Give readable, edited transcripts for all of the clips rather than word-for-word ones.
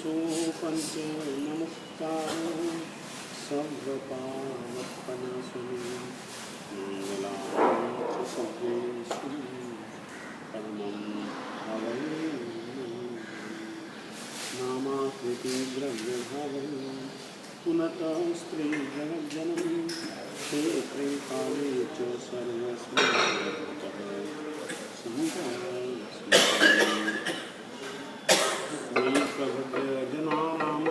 पुंसो पंच नमुक्तारो सर्वपावपनाशने मंगलाय च सर्वेषु परमं हवै नामाकृति द्रव्यभावै पुनतः स्त्री जगज्जननी क्षेत्रे काले च सर्वस्मिन् प्रभृजनानाम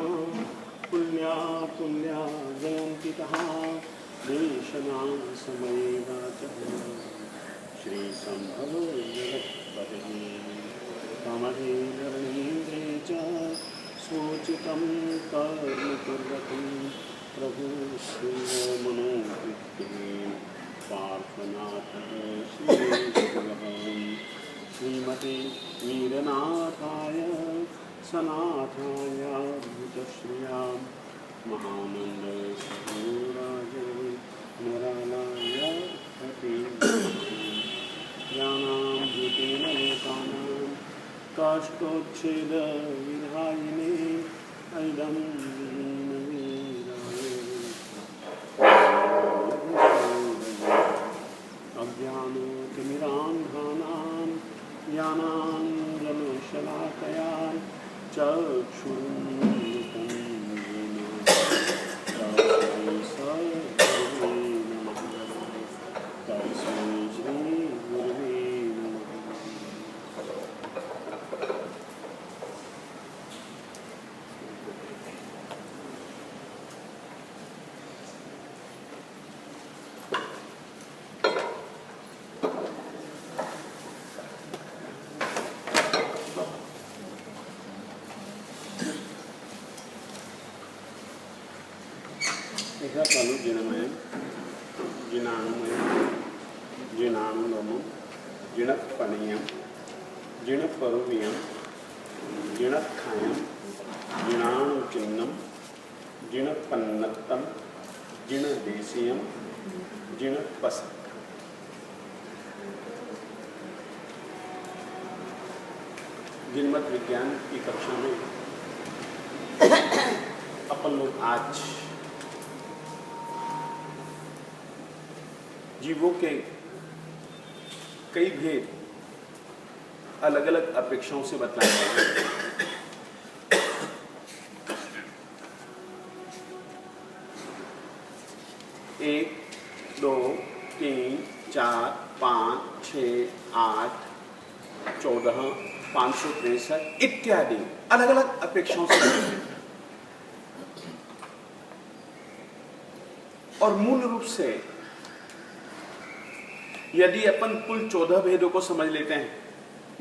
पुल्या पुल्या जयन्ति तः देशना समये वाचः श्रीसम्भवो जगत्पतिः कमले धरणीन्द्रे च सोचितं कर्म कुर्वतं प्रभु श्रीमनोवृत्तिः पार्थनाथः श्रीमते वीरनाथाय सनाथाय भूतश्रियां महामण्डलसहोराज नरालाय ज्ञानां भूतेन लोकानां काष्ठोच्छेदविधायिने ऐदं अज्ञानतिमिरान्धानां ज्ञानाञ्जनशलाकया चक्षुरुन्मिलितं येन तस्मै नमः तस्मै श्रीगुरवे kalu jinamaya, jinanumaya, jinanumam, jinappaniyam, jinapparuviyam, jinakhayam, jinanuchinnam, jinapannattam, jinadesiyam, jinappasak. जिनमत विज्ञान की कक्षा में अपन लोग आज जीवों के कई भेद अलग अलग अपेक्षाओं से बतलाए गए हैं। 1, 2, 3, 4, 5, 6, 8, 14, 563 इत्यादि अलग अलग अपेक्षाओं से बने हैं। और मूल रूप से यदि अपन कुल 14 भेदों को समझ लेते हैं,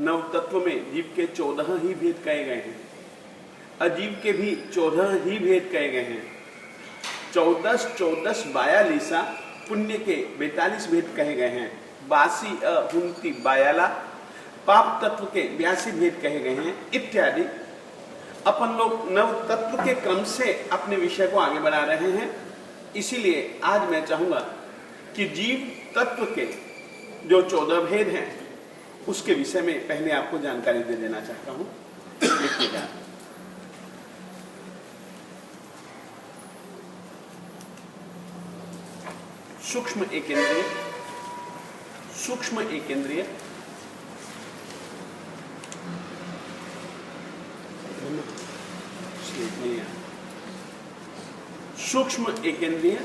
नव तत्व में जीव के 14 ही भेद कहे गए हैं, अजीव के भी 14 ही भेद कहे गए हैं। 14, 42 पुण्य के 42 भेद कहे गए हैं। 82 पाप तत्व के 82 भेद कहे गए हैं इत्यादि। अपन लोग नव तत्व के क्रम से अपने विषय को आगे बढ़ा रहे हैं। इसीलिए आज मैं चाहूंगा कि जीव तत्व के जो 14 भेद हैं उसके विषय में पहले आपको जानकारी दे देना चाहता हूं। लिखिएगा। सूक्ष्म एकेंद्रिय, सूक्ष्म एकेंद्रिय, सूक्ष्म एकेंद्रिय,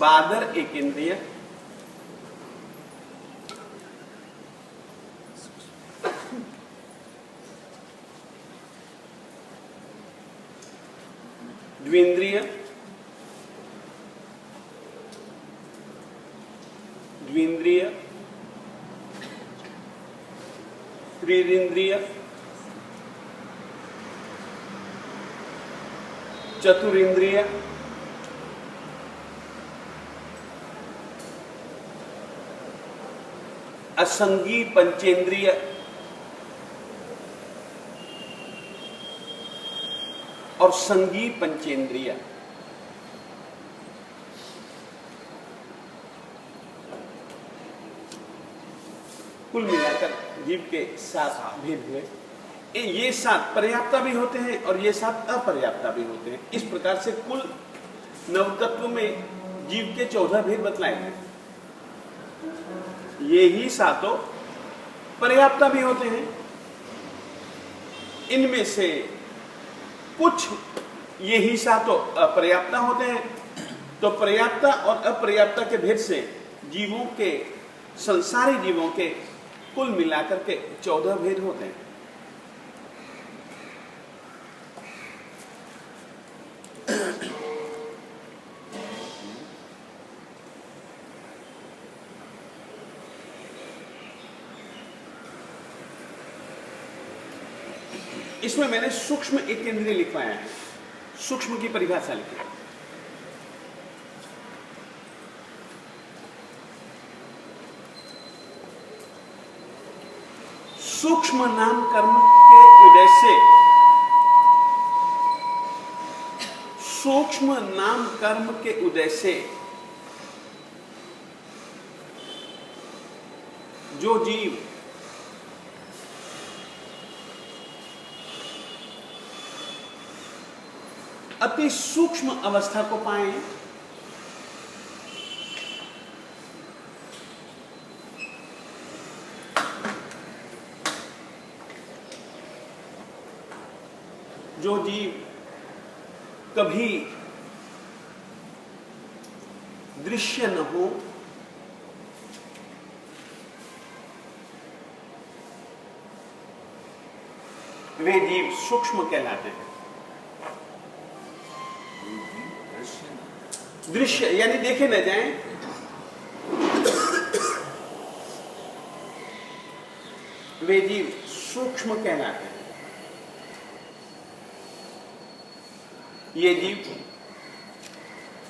बादर एकेंद्रिय, द्विंद्रिय, द्विंद्रिय, त्रिंद्रिय, चतुरिंद्रिय, असंगी पंचेंद्रिय, और संगी पंचेंद्रिय। कुल मिलाकर जीव के 7 भेद हुए। ये 7 पर्याप्ता भी होते हैं और ये 7 अपर्याप्ता भी होते हैं। इस प्रकार से कुल नवतत्व में जीव के 14 भेद बतलाए गए। ये ही 7 पर्याप्ता भी होते हैं। इनमें से कुछ ये ही 7 अपर्याप्ता होते हैं। तो पर्याप्ता और अपर्याप्ता के भेद से जीवों के, संसारी जीवों के कुल मिलाकर के 14 भेद होते हैं। इसमें मैंने सूक्ष्म एकेंद्रिय लिखवाया है। सूक्ष्म की परिभाषा लिखी है। सूक्ष्म नाम कर्म के उदय से, सूक्ष्म नाम कर्म के उदय से जो जीव अति सूक्ष्म अवस्था को पाए, जो जीव कभी दृश्य न हो, वे जीव सूक्ष्म कहलाते हैं। दृश्य यानी देखे न जाएं, वे जीव सूक्ष्म कहलाते हैं। ये जीव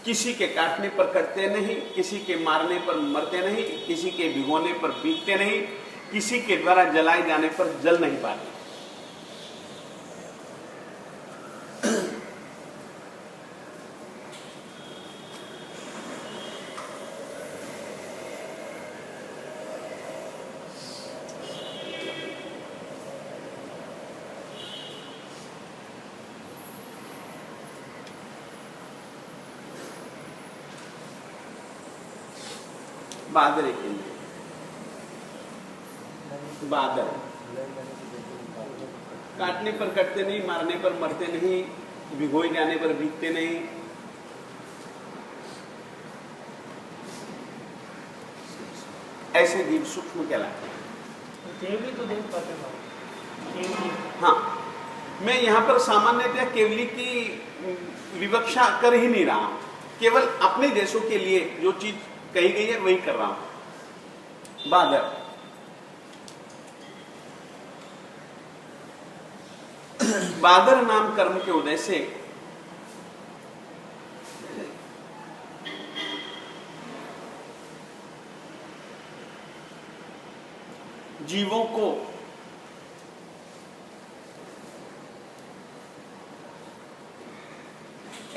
किसी के काटने पर कटते नहीं, किसी के मारने पर मरते नहीं, किसी के भिगोने पर बीतते नहीं, किसी के द्वारा जलाए जाने पर जल नहीं पाते। बादल एक बादल काटने पर कटते नहीं, मारने पर मरते नहीं, भिगोए जाने पर भीगते नहीं। ऐसे जीव सूक्ष्म कहलाते हैं। केवली तो देख पाते हैं। हाँ, मैं यहाँ पर सामान्यतः केवली की विवक्षा कर ही नहीं रहा हूं। केवल अपने देशों के लिए जो चीज कही गई है वही कर रहा हूं। बादल, बादल नाम कर्म के उदय से जीवों को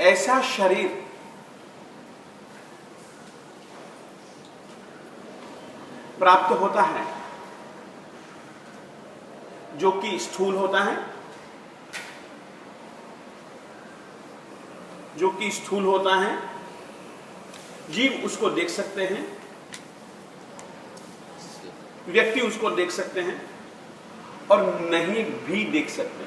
ऐसा शरीर प्राप्त होता है जो कि स्थूल होता है, जो कि स्थूल होता है। जीव उसको देख सकते हैं, व्यक्ति उसको देख सकते हैं और नहीं भी देख सकते।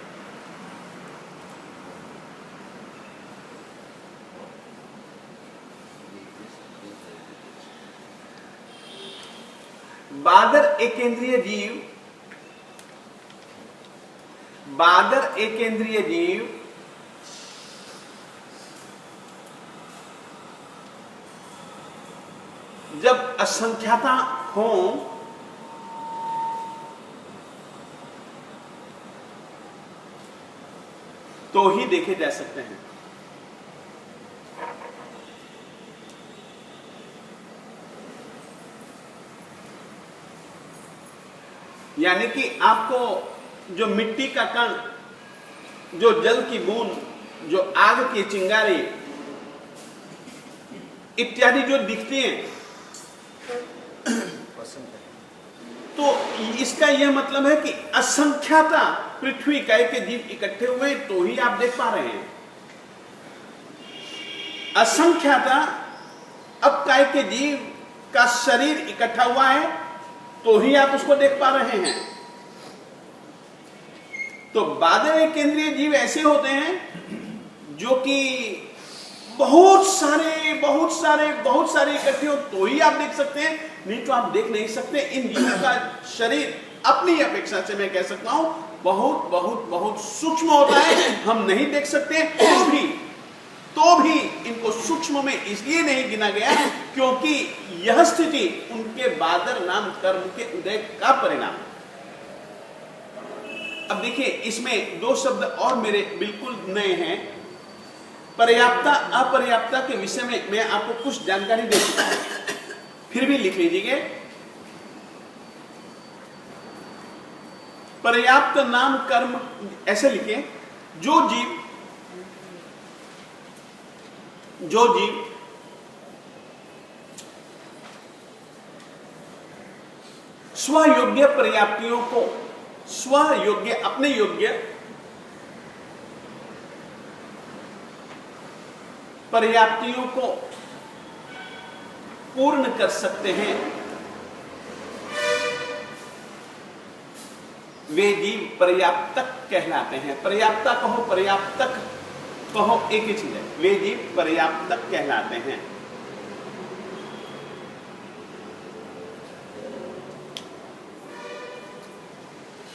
बादर एकेंद्रिय जीव, बादर एकेंद्रिय जीव जब असंख्याता हो तो ही देखे जा सकते हैं। यानी कि आपको जो मिट्टी का कण, जो जल की बूंद, जो आग की चिंगारी इत्यादि जो दिखती हैं, तो इसका यह मतलब है कि असंख्याता पृथ्वी काय के जीव इकट्ठे हुए तो ही आप देख पा रहे हैं। असंख्याता अब काय के जीव का शरीर इकट्ठा हुआ है तो ही आप उसको देख पा रहे हैं। तो 12वें केंद्रीय जीव ऐसे होते हैं जो कि बहुत सारे इकट्ठे हो तो ही आप देख सकते हैं, नहीं तो आप देख नहीं सकते। इन जीवों का शरीर अपनी अपेक्षा से मैं कह सकता हूं बहुत सूक्ष्म होता है, हम नहीं देख सकते। तो भी इनको सूक्ष्म में इसलिए नहीं गिना गया क्योंकि यह स्थिति उनके बादर नाम कर्म के उदय का परिणाम। अब देखिए, इसमें दो शब्द और मेरे बिल्कुल नए हैं। पर्याप्तता अपर्याप्तता के विषय में मैं आपको कुछ जानकारी दे चुका हूं, फिर भी लिख लीजिए। पर्याप्त नाम कर्म ऐसे लिखे, जो जीव स्वयोग्य पर्याप्तियों को अपने योग्य पर्याप्तियों को पूर्ण कर सकते हैं, वे जीव पर्याप्तक कहलाते हैं। पर्याप्ता कहो, पर्याप्तक कहो, एक ही चीज है। वे जीव पर्याप्तक कहलाते हैं।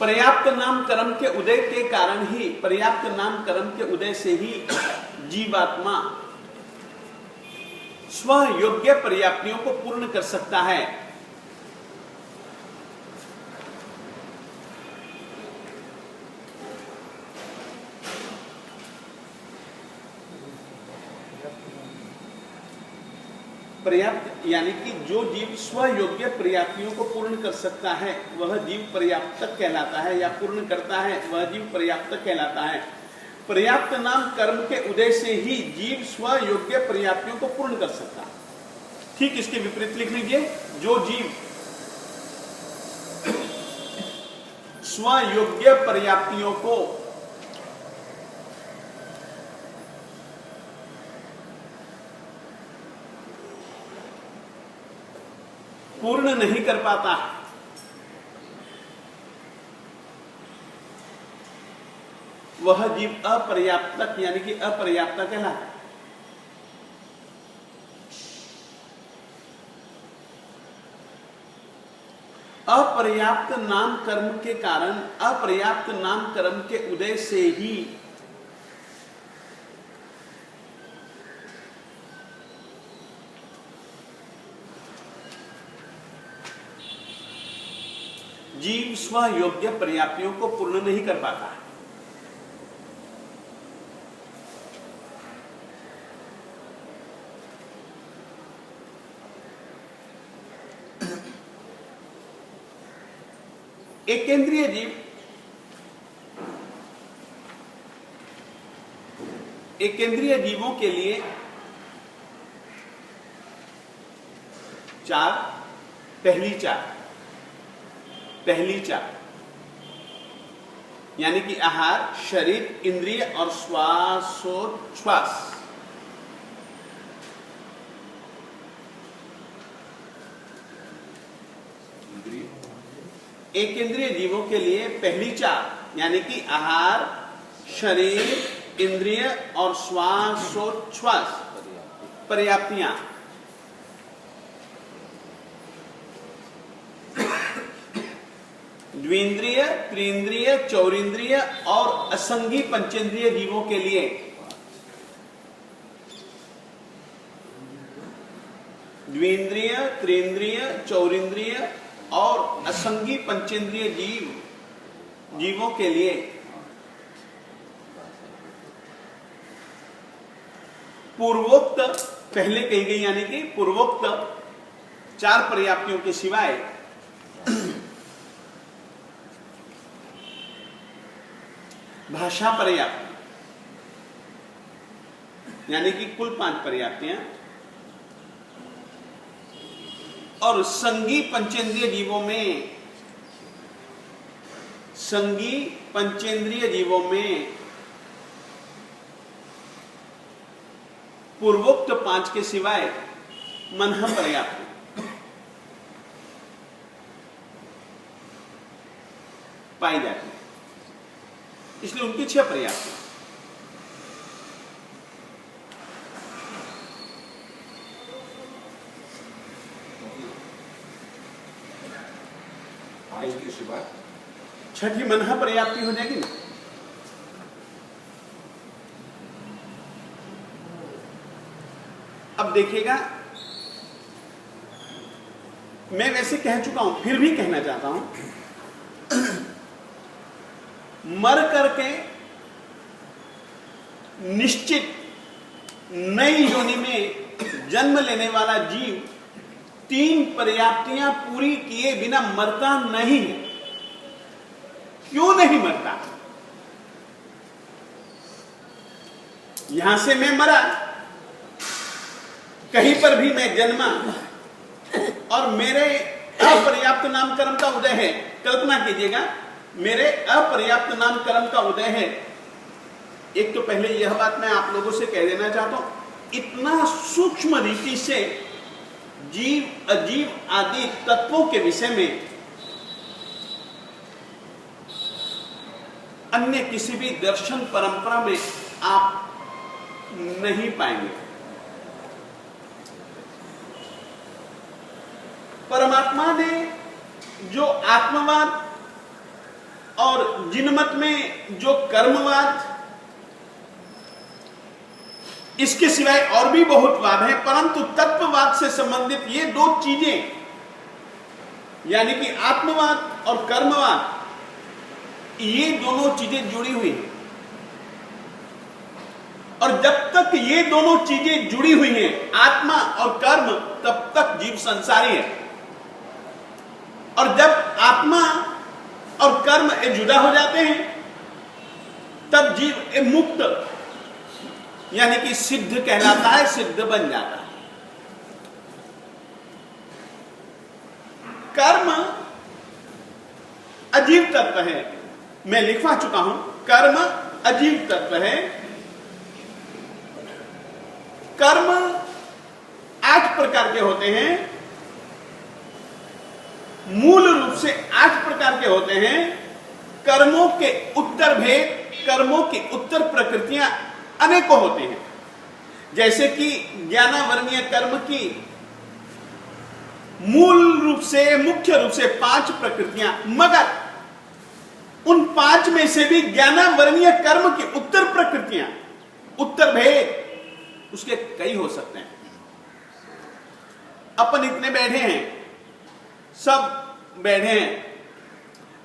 पर्याप्त नाम कर्म के उदय के कारण ही, पर्याप्त नाम कर्म के उदय से ही जीवात्मा स्वयोग्य पर्याप्तियों को पूर्ण कर सकता है। पर्याप्त यानी कि जो जीव स्वयोग्य पर्याप्तियों को पूर्ण कर सकता है वह जीव पर्याप्तक कहलाता है, या पूर्ण करता है वह जीव पर्याप्तक कहलाता है। पर्याप्त नाम कर्म के उदय से ही जीव स्वयोग्य पर्याप्तियों को पूर्ण कर सकता है। ठीक इसके विपरीत लिख लीजिए, जो जीव स्वयोग्य पर्याप्तियों को पूर्ण नहीं कर पाता, वह जीव अपर्याप्तक यानी कि अपर्याप्त कहलाता है। अपर्याप्त नाम कर्म के कारण, अपर्याप्त नाम कर्म के उदय से ही जीव स्वयोग्य पर्याप्तियों को पूर्ण नहीं कर पाता है। एकेंद्रीय जीव, एकेंद्रीय जीवों के लिए पहली चार यानी कि आहार, शरीर, इंद्रिय और श्वासोच्छ्वास। एकेंद्रीय जीवों के लिए पहली चार यानी कि आहार, शरीर, इंद्रिय और श्वासोच्छ्वास पर्याप्तियां द्विंद्रिय, त्रिंद्रिय, चौरिंद्रिय और असंगी पंचेंद्रिय जीवों के लिए द्विंद्रिय, त्रिंद्रिय, चौरिंद्रिय और असंगी पंचेंद्रिय जीवों के लिए पूर्वोक्त पहले कही गई यानी कि पूर्वोक्त चार पर्याप्तियों के सिवाय भाषा पर्याप्ति यानी कि कुल 5 पर्याप्तियां और संगी पंचेंद्रिय जीवों में संगी पंचेंद्रिय जीवों में पूर्वोक्त 5 के सिवाय मन पर्याप्त पाई जाती है, इसलिए उनकी 6 पर्याप्त है। के सिवा छठी मन पर्याप्ति हो जाएगी ना। अब देखिएगा, मैं वैसे कह चुका हूं, फिर भी कहना चाहता हूं, मर करके निश्चित नई योनि में जन्म लेने वाला जीव 3 पर्याप्तियां पूरी किए बिना मरता नहीं है। क्यों नहीं मरता? यहां से मैं मरा, कहीं पर भी मैं जन्मा और मेरे अपर्याप्त नाम कर्म का उदय है। कल्पना कीजिएगा, मेरे अपर्याप्त नाम कर्म का उदय है। एक तो पहले यह बात मैं आप लोगों से कह देना चाहता हूं, इतना सूक्ष्म रीति से जीव अजीव आदि तत्वों के विषय में अन्य किसी भी दर्शन परंपरा में आप नहीं पाएंगे। परमात्मा ने जो आत्मवाद और जिनमत में जो कर्मवाद, इसके सिवाय और भी बहुत वाद है, परंतु तत्ववाद से संबंधित ये 2 चीजें, यानी कि आत्मवाद और कर्मवाद, ये दोनों चीजें जुड़ी हुई हैं। और जब तक ये दोनों चीजें जुड़ी हुई हैं, आत्मा और कर्म, तब तक जीव संसारी है। और जब आत्मा और कर्म जुदा हो जाते हैं, तब जीव मुक्त यानी कि सिद्ध कहलाता है, सिद्ध बन जाता है। कर्म अजीव तत्व है, मैं लिखवा चुका हूं, कर्म अजीव तत्व है। कर्म 8 प्रकार के होते हैं, मूल रूप से 8 प्रकार के होते हैं। कर्मों के उत्तर भेद, कर्मों की उत्तर प्रकृतियां अनेकों होते हैं। जैसे कि ज्ञानावरणीय कर्म की मूल रूप से, मुख्य रूप से 5 प्रकृतियां, मगर उन 5 में से भी ज्ञानावरणीय कर्म की उत्तर प्रकृतियां, उत्तर भेद उसके कई हो सकते हैं। अपन इतने बैठे हैं, सब बैठे हैं,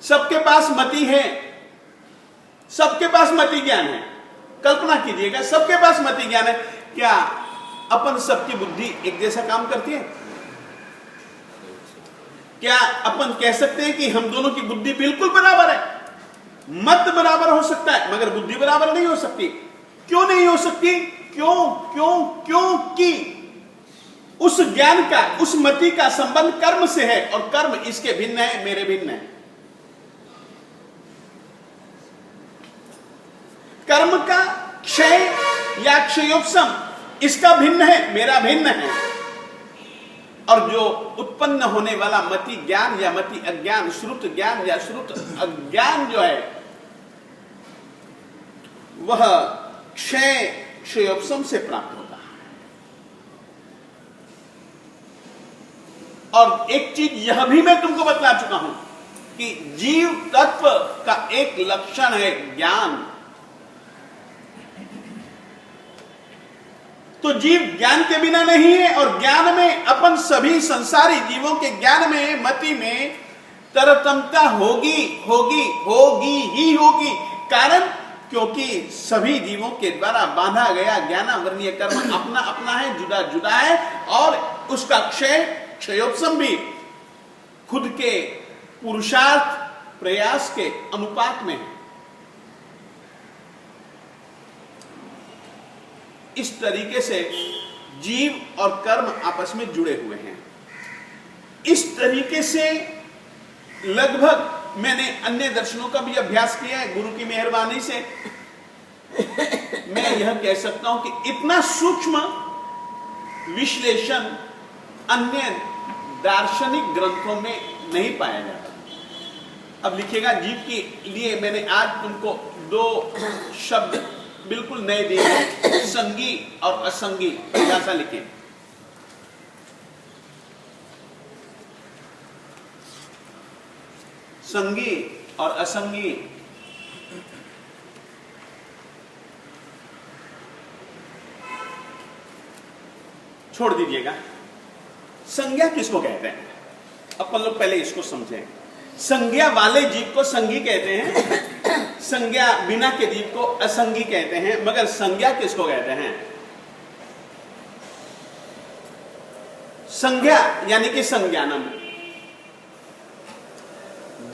सबके पास मति है, सबके पास मति ज्ञान है। कल्पना कीजिएगा, सबके पास मति ज्ञान है, क्या अपन सबकी बुद्धि एक जैसा काम करती है? क्या अपन कह सकते हैं कि हम दोनों की बुद्धि बिल्कुल बराबर है? मत बराबर हो सकता है, मगर बुद्धि बराबर नहीं हो सकती। क्यों नहीं हो सकती? क्योंकि उस ज्ञान का, उस मति का संबंध कर्म से है, और कर्म इसके भिन्न है, मेरे भिन्न है। कर्म का क्षय या क्षयोपशम इसका भिन्न है, मेरा भिन्न है। और जो उत्पन्न होने वाला मति ज्ञान या मति अज्ञान, श्रुत ज्ञान या श्रुत अज्ञान जो है, वह क्षय क्षयोपशम से प्राप्त होता है। और एक चीज यह भी मैं तुमको बतला चुका हूं कि जीव तत्व का एक लक्षण है ज्ञान। तो जीव ज्ञान के बिना नहीं है, और ज्ञान में अपन सभी संसारी जीवों के ज्ञान में, मति में तरतमता होगी ही होगी। कारण क्योंकि सभी जीवों के द्वारा बांधा गया ज्ञानावरणीय कर्म अपना अपना है, जुदा जुदा है, और उसका क्षय क्षयोपशम भी खुद के पुरुषार्थ प्रयास के अनुपात में है। इस तरीके से जीव और कर्म आपस में जुड़े हुए हैं। इस तरीके से लगभग मैंने अन्य दर्शनों का भी अभ्यास किया है गुरु की मेहरबानी से। मैं यह कह सकता हूं कि इतना सूक्ष्म विश्लेषण अन्य दार्शनिक ग्रंथों में नहीं पाया जाता। अब लिखिएगा जीव के लिए मैंने आज तुमको 2 शब्द बिल्कुल नए दिए हैं, संगी और असंगी। ऐसा लिखे, संगी और असंगी। छोड़ दीजिएगा। संज्ञा किसको कहते हैं? अपन लोग पहले इसको समझें। संज्ञा वाले जीव को संगी कहते हैं, संज्ञा बिना के जीव को असंगी कहते हैं। मगर संज्ञा किसको कहते हैं? संज्ञा यानी कि संज्ञानम,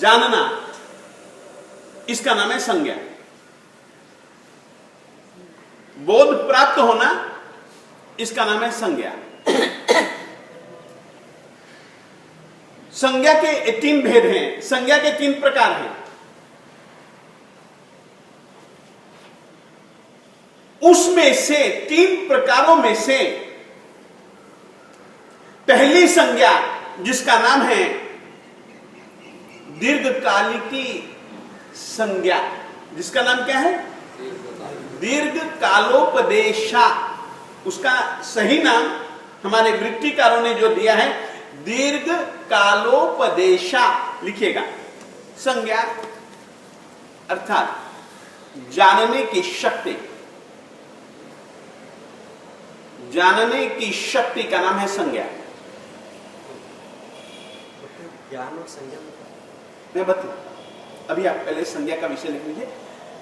जानना, इसका नाम है संज्ञा। बोध प्राप्त होना, इसका नाम है संज्ञा। संज्ञा के 3 भेद हैं, संज्ञा के 3 प्रकार हैं। उसमें से 3 प्रकारों में से पहली संज्ञा जिसका नाम है दीर्घकालिकी संज्ञा, जिसका नाम क्या है? दीर्घकालोपदेशा। उसका सही नाम हमारे वृत्तिकारों ने जो दिया है दीर्घकालोपदेशा। लिखिएगा, संज्ञा अर्थात जानने की शक्ति, जानने की शक्ति का नाम है संज्ञा। ज्ञान और संज्ञा मैं बता, अभी आप पहले संज्ञा का विषय लिख लीजिए।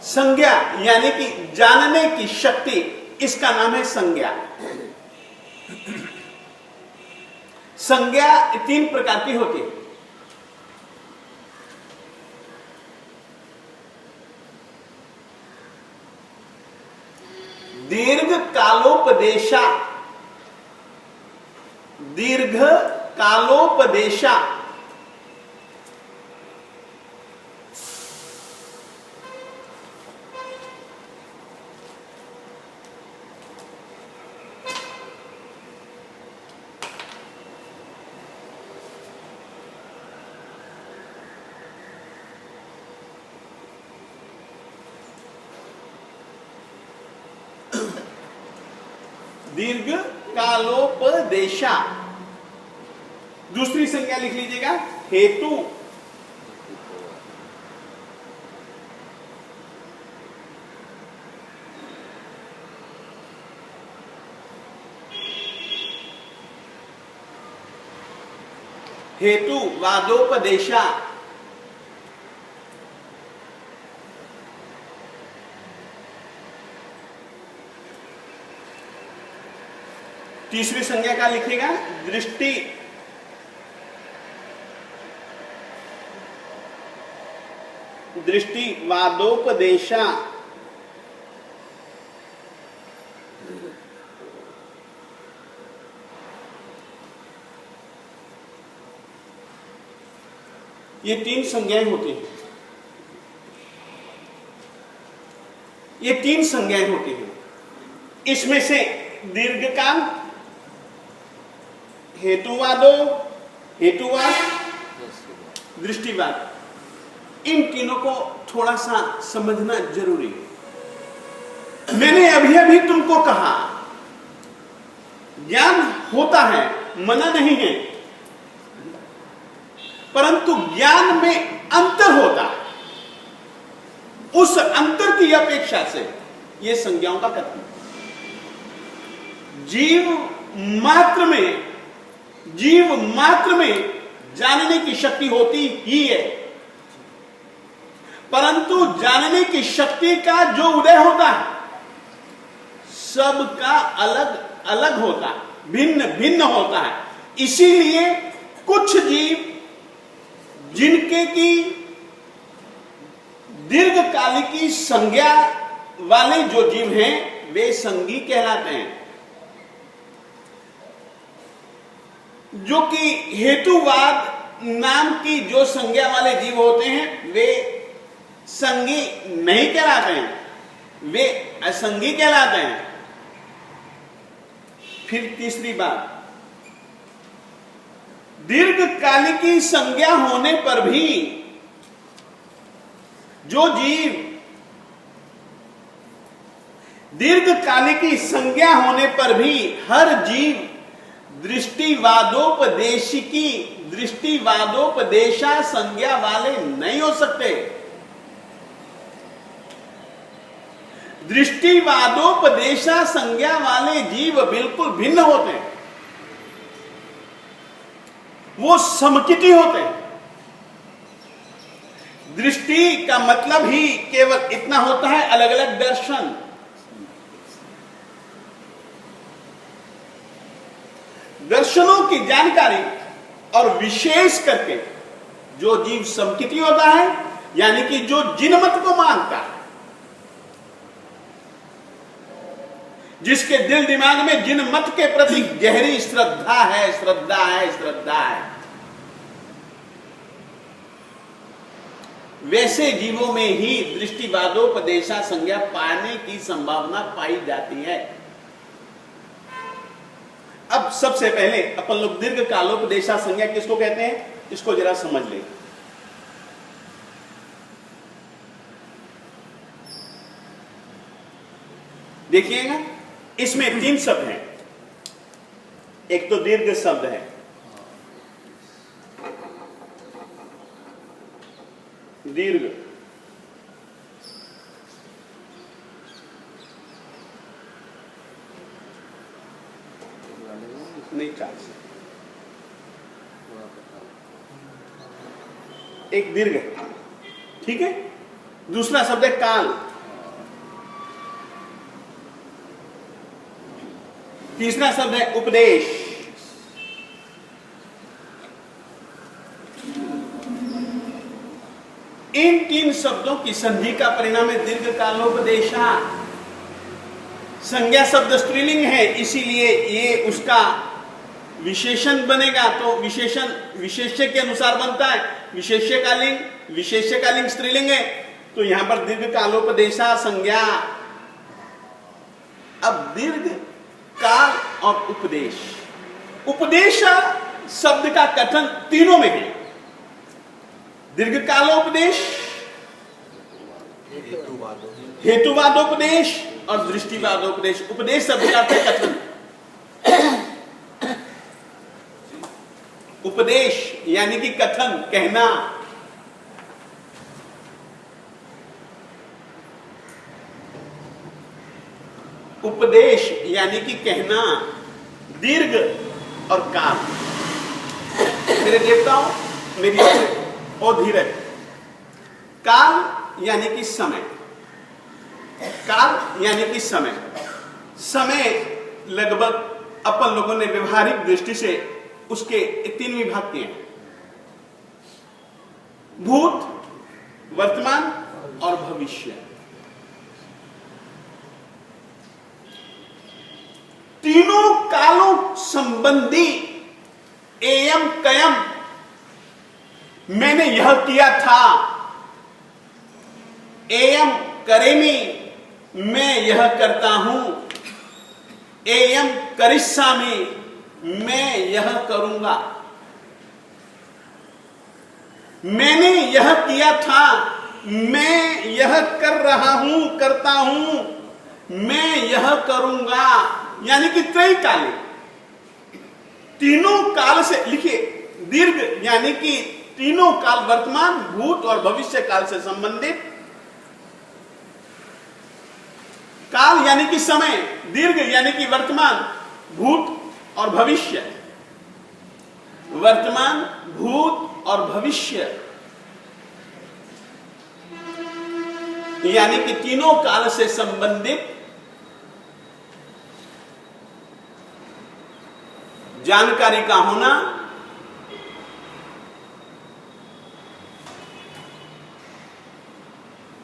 संज्ञा यानी कि जानने की शक्ति, इसका नाम है संज्ञा। संज्ञा 3 प्रकार की होती है। दीर्घकालोपदेशा, दीर्घकालोपदेशा, दीर्घकालोपदेशा। दूसरी संज्ञा लिख लीजिएगा, हेतु। हेतु वादोपदेशा। तीसरी संज्ञा का लिखिएगा, दृष्टि। दृष्टि वादोपदेशा। ये 3 संज्ञाएं होती हैं। ये 3 संज्ञाएं होती हैं। इसमें से दीर्घकाल, हेतुवादो, हेतुवाद, दृष्टिवाद, इन तीनों को थोड़ा सा समझना जरूरी है। मैंने अभी अभी तुमको कहा ज्ञान होता है, मना नहीं है, परंतु ज्ञान में अंतर होता है। उस अंतर की अपेक्षा से यह संज्ञाओं का कथन। जीव मात्र में जानने की शक्ति होती ही है, परंतु जानने की शक्ति का जो उदय होता है सबका अलग अलग होता है, भिन्न भिन्न होता है। इसीलिए कुछ जीव जिनके की दीर्घकालिकी संज्ञा वाले जो जीव हैं वे संगी कहलाते हैं, जो कि हेतुवाद नाम की जो संज्ञा वाले जीव होते हैं वे संगी नहीं कहलाते हैं, वे असंगी कहलाते हैं। फिर तीसरी बात, दीर्घकालिकी संज्ञा होने पर भी जो जीव दीर्घकालिकी संज्ञा होने पर भी हर जीव दृष्टिवादोपदेशा संज्ञा वाले नहीं हो सकते। दृष्टिवादोपदेशा संज्ञा वाले जीव बिल्कुल भिन्न होते हैं, वो समकिती होते हैं। दृष्टि का मतलब ही केवल इतना होता है, अलग अलग दर्शन। दर्शनों की जानकारी और विशेष करके जो जीव समकिती होता है, यानी कि जो जिनमत को मानता है, जिसके दिल दिमाग में जिन मत के प्रति गहरी श्रद्धा है, श्रद्धा है, श्रद्धा है, वैसे जीवों में ही दृष्टिवादोपदेशा संज्ञा पाने की संभावना पाई जाती है। अब सबसे पहले अपन लोग दीर्घकालोपदेशा संज्ञा किसको कहते हैं, इसको जरा समझ लें। देखिएगा, इसमें 3 शब्द हैं। एक तो दीर्घ शब्द है, दीर्घ, नहीं 4 से एक दीर्घ है, ठीक है। दूसरा शब्द है काल, तीसरा शब्द है उपदेश। इन 3 शब्दों की संधि का परिणाम है दीर्घकालोपदेशा। संज्ञा शब्द स्त्रीलिंग है, इसीलिए ये उसका विशेषण बनेगा, तो विशेषण विशेष्य के अनुसार बनता है। विशेष्य का लिंग स्त्रीलिंग है, तो यहां पर दीर्घकालोपदेशा संज्ञा। अब दीर्घ, काल और उपदेश, उपदेश शब्द का कथन तीनों में है। दीर्घकालोपदेश, हेतुवादोपदेश और दृष्टिवादोपदेश। उपदेश शब्द का अर्थ है कथन। उपदेश यानी कि कथन, कहना। उपदेश यानी कि कहना। दीर्घ और काल। मेरे देवताओं, मेरी और धीरज। काल यानी कि समय, काल यानी कि समय। समय लगभग अपन लोगों ने व्यवहारिक दृष्टि से उसके 3 विभाग किए हैं, भूत, वर्तमान और भविष्य। तीनों कालों संबंधी एयम कयम, मैंने यह किया था, एयम करेमी, मैं यह करता हूं, एयम करिष्यामि, मैं यह करूंगा। मैंने यह किया था, मैं यह कर रहा हूं, करता हूं, मैं यह करूंगा, यानी कि त्रैकालिक। तीनों काल से, लिखिए, दीर्घ यानी कि तीनों काल, वर्तमान, भूत और भविष्य काल से संबंधित। काल यानी कि समय, दीर्घ यानी कि वर्तमान, भूत और भविष्य। वर्तमान, भूत और भविष्य यानी कि तीनों काल से संबंधित जानकारी का होना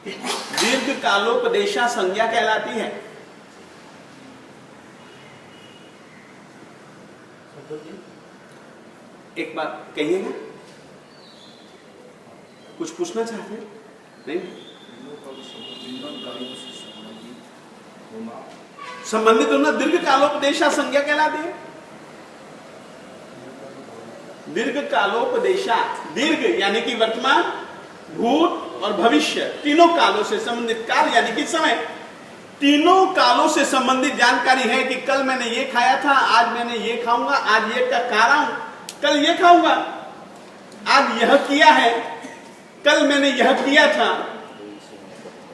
दीर्घकालोपदेशा संज्ञा कहलाती है। एक बात कहिएगा, कुछ पूछना चाहते हैं? नहीं, संबंधित होना दीर्घ कालोपदेशा संज्ञा कहलाती है। दीर्घ कालोपदेशा, दीर्घ यानी कि वर्तमान, भूत और भविष्य, तीनों कालों से संबंधित, काल यानी कि समय, तीनों कालों से संबंधित जानकारी है कि कल मैंने ये खाया था, आज मैंने ये खाऊंगा, आज ये खा रहा हूं, कल ये खाऊंगा, आज यह किया है, कल मैंने यह किया था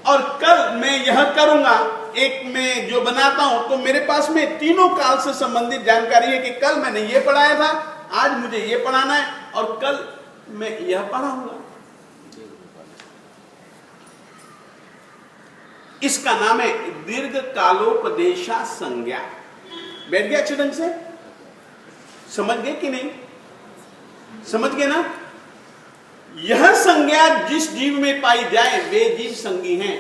और कल मैं यह करूंगा। एक मैं जो बनाता हूं तो मेरे पास में तीनों काल से संबंधित जानकारी है कि कल मैंने ये पढ़ाया था, आज मुझे ये पढ़ाना है और कल मैं यह पढ़ाऊंगा। इसका नाम है दीर्घ कालोपदेशा संज्ञा। बैठ गया अच्छे ढंग से? समझ गए कि नहीं? समझ गए ना? यह संज्ञा जिस जीव में पाई जाए वे जीव संगी हैं।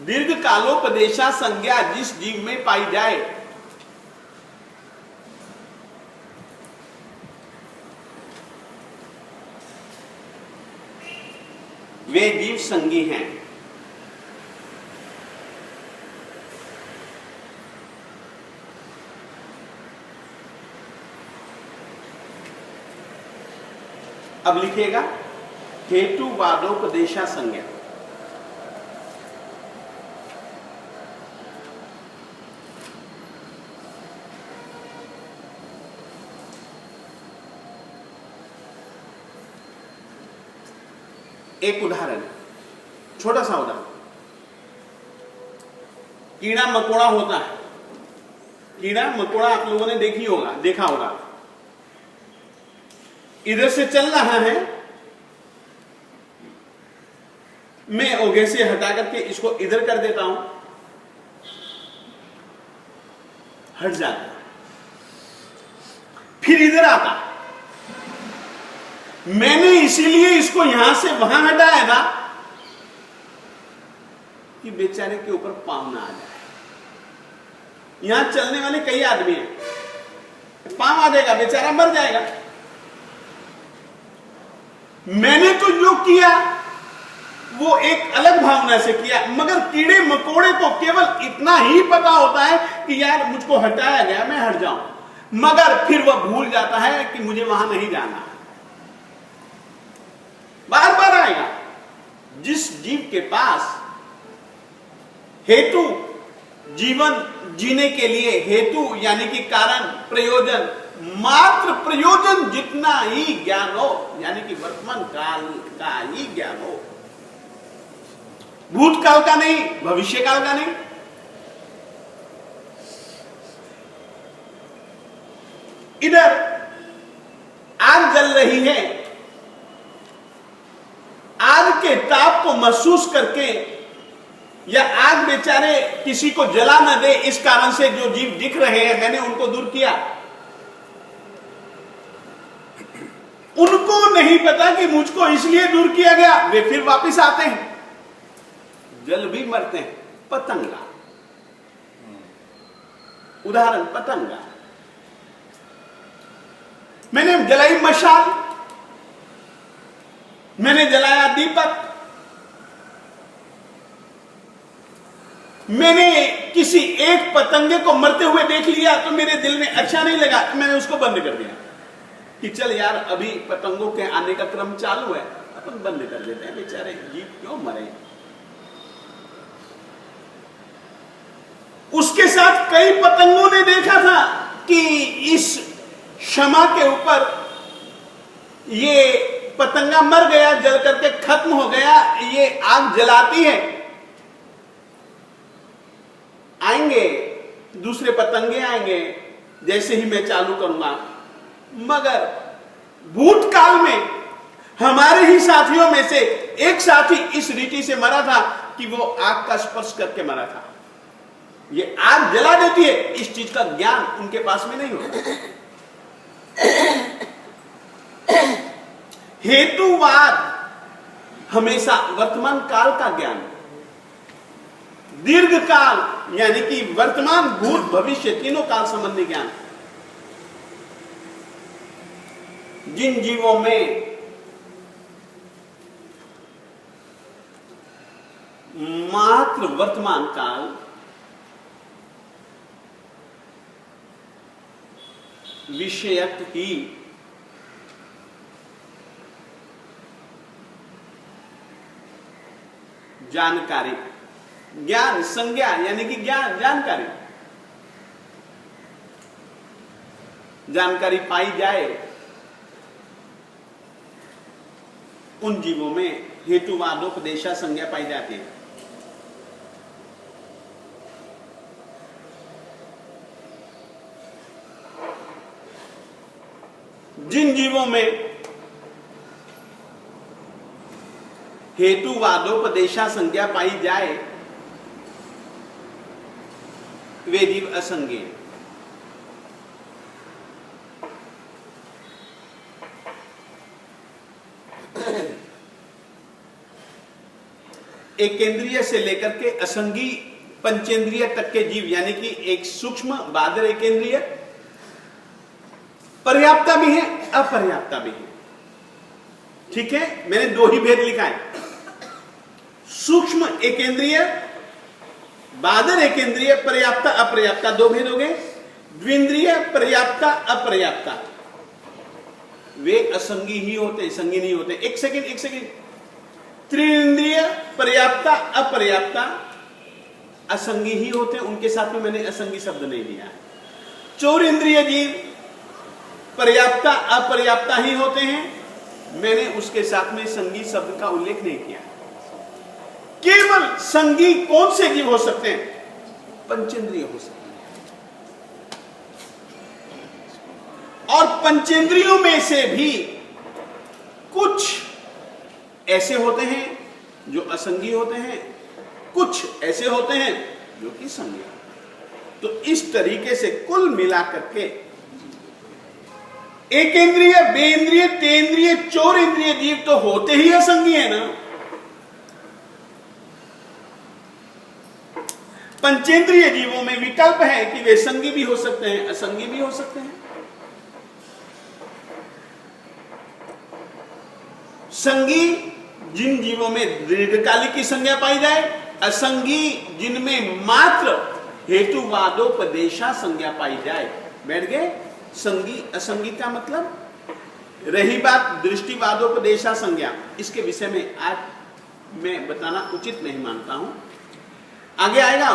दीर्घ कालोपदेशा संज्ञा जिस जीव में पाई जाए वे जीव संगी हैं। अब लिखिएगा हेतुवादोपदेशा संज्ञा। एक उदाहरण, छोटा सा उदाहरण, कीड़ा मकोड़ा होता है। कीड़ा मकोड़ा आप लोगों ने देखा होगा। इधर से चल रहा है, मैं ओगे से हटा करके इसको इधर कर देता हूं, हट जाता, फिर इधर आता। मैंने इसीलिए इसको यहां से वहां हटाया था कि बेचारे के ऊपर पांव ना आ जाए। यहां चलने वाले कई आदमी हैं, पांव आ जाएगा, बेचारा मर जाएगा। मैंने तो जो किया वो एक अलग भावना से किया, मगर कीड़े मकोड़े को केवल इतना ही पता होता है कि यार मुझको हटाया गया, मैं हट जाऊं, मगर फिर वह भूल जाता है कि मुझे वहां नहीं जाना। बार बार आएगा। जिस जीव के पास हेतु, जीवन जीने के लिए हेतु यानी कि कारण, प्रयोजन, मात्र प्रयोजन जितना ही ज्ञान हो, यानी कि वर्तमान काल का ही ज्ञान हो, भूतकाल का नहीं, भविष्य काल का नहीं। इधर आग जल रही है, आग के ताप को महसूस करके, या आग बेचारे किसी को जला न दे इस कारण से जो जीव दिख रहे हैं मैंने उनको दूर किया। उनको नहीं पता कि मुझको इसलिए दूर किया गया, वे फिर वापस आते हैं, जल भी मरते हैं। पतंगा, उदाहरण पतंगा। मैंने जलाई मशाल, मैंने जलाया दीपक, मैंने किसी एक पतंगे को मरते हुए देख लिया तो मेरे दिल में अच्छा नहीं लगा, मैंने उसको बंद कर दिया कि चल यार अभी पतंगों के आने का क्रम चालू है, अपन बंद कर देते हैं, बेचारे जीव क्यों मरे। उसके साथ कई पतंगों ने देखा था कि इस क्षमा के ऊपर ये पतंगा मर गया, जल करके खत्म हो गया, ये आग जलाती है। आएंगे दूसरे पतंगे आएंगे जैसे ही मैं चालू करूंगा, मगर भूतकाल में हमारे ही साथियों में से एक साथी इस रीति से मरा था कि वो आग का स्पर्श करके मरा था। ये आग जला देती है, इस चीज का ज्ञान उनके पास में नहीं होता। हेतुवाद हमेशा वर्तमान काल का ज्ञान, दीर्घ काल यानी कि वर्तमान, भूत, भविष्य तीनों काल संबंधी ज्ञान। जिन जीवों में मात्र वर्तमान काल विषयक ही जानकारी, ज्ञान, संज्ञा यानी कि ज्ञान, जानकारी, जानकारी पाई जाए, उन जीवों में हेतुवादोपदेशा संज्ञा पाई जाती है। जिन जीवों में हेतुवादोपदेशा संज्ञा पाई जाए वे जीव असंज्ञ। एकेंद्रिय से लेकर के असंगी पंचेंद्रिय तक के जीव यानी कि एक सूक्ष्म बादर एकेंद्रिय, पर्याप्ता भी है अपर्याप्ता भी है। ठीक है, मैंने दो ही भेद लिखा है, सूक्ष्म एकेंद्रिय, बादर एकेंद्रिय, पर्याप्ता अपर्याप्ता, दो भेद हो गए। द्विंद्रिय, पर्याप्ता अपर्याप्ता, वे असंगी ही होते, संगी नहीं होते। एक सेकंड। त्रिइंद्रिय, पर्याप्ता अपर्याप्ता, असंगी ही होते, उनके साथ में मैंने असंगी शब्द नहीं दिया है। चौरिंद्रिय जीव पर्याप्ता अपर्याप्ता ही होते हैं, मैंने उसके साथ में संगी शब्द का उल्लेख नहीं किया। केवल संगी कौन से जीव हो सकते हैं? पंचेंद्रिय हो सकते हैं। और पंचेंद्रियों में से भी कुछ ऐसे होते हैं जो असंगी होते हैं, कुछ ऐसे होते हैं जो कि संगी। तो इस तरीके से कुल मिलाकर के एकेंद्रिय, बेंद्रिय, तेंद्रिय, चौरिंद्रिय जीव तो होते ही असंगी है ना। पंचेंद्रिय जीवों में विकल्प है कि वे संगी भी हो सकते हैं, असंगी भी हो सकते हैं। संगी जिन जीवों में दीर्घकालिक की संज्ञा पाई जाए, असंगी जिनमें मात्र हेतुवादोपदेशा संज्ञा पाई जाए। बैठ गए? संगी असंगी का मतलब रही बात दृष्टिवादोपदेशा संज्ञा, इसके विषय में आज मैं बताना उचित नहीं मानता हूं। आगे आएगा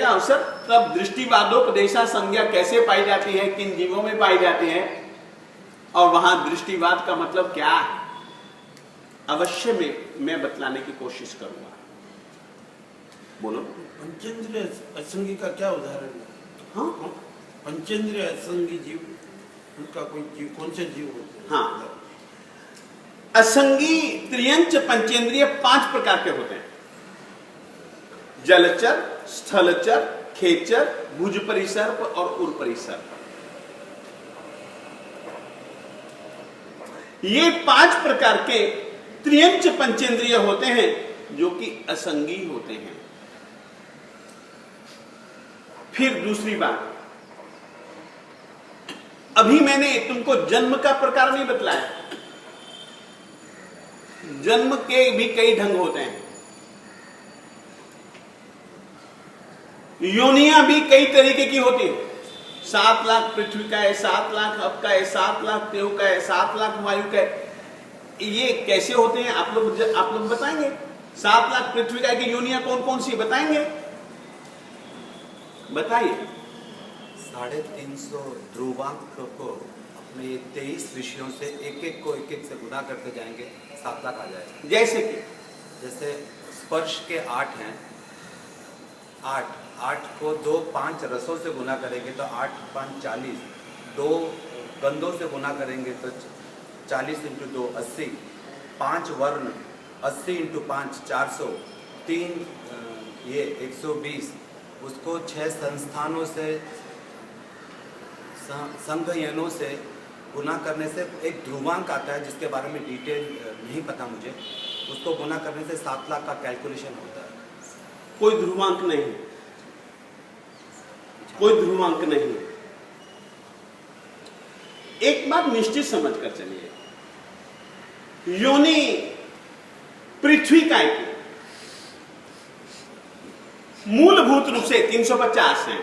अवसर, तब दृष्टिवादोपदेशा संज्ञा कैसे पाई जाती है, किन जीवों में पाई जाती है, और वहां दृष्टिवाद का मतलब क्या है, अवश्य में मैं बतलाने की कोशिश करूंगा। बोलो। पंचेंद्रिय असंगी का क्या उदाहरण है? हाँ, पंचेंद्रिय असंगी जीव, उनका कोई जीव, कौन से जीव होते हैं? हाँ, असंगी त्रियंच पंचेंद्रिय 5 प्रकार के होते हैं। जलचर, स्थलचर, खेचर, भुज परिसर्प और उर परिसर्प। ये 5 प्रकार के त्रियंच पंचेंद्रिय होते हैं जो कि असंगी होते हैं। फिर दूसरी बात, अभी मैंने तुमको जन्म का प्रकार नहीं बतलाया। जन्म के भी कई ढंग होते हैं, योनियां भी कई तरीके की होती है। 7 लाख पृथ्वी का है, 7 लाख अब का है, 7 लाख देव का है, 7 लाख वायु का है। ये कैसे होते हैं आप लोग बताएंगे? 7 लाख पृथ्वी का की योनियां कौन कौन सी बताएंगे? बताइए। 350 ध्रुवांक को अपने 23 विषयों से एक एक से गुना करते जाएंगे, 7 लाख आ जाएगा। जैसे स्पर्श के 8 हैं, 8 को 2-5 रसों से गुना करेंगे तो 8 5 40, 2 गंधों से गुना करेंगे तो 40 × 2 80, 5 वर्ण 80 × 5 400, 3 ये 120, उसको 6 संस्थानों से संघयनों से गुना करने से एक ध्रुवांक आता है जिसके बारे में डिटेल नहीं पता मुझे। उसको गुना करने से 7 लाख का कैलकुलेशन होता है। कोई ध्रुवांक नहीं, कोई ध्रुवांक नहीं। एक बात निश्चित समझ कर चलिए, योनि पृथ्वी काय की, मूलभूत रूप से 350 हैं।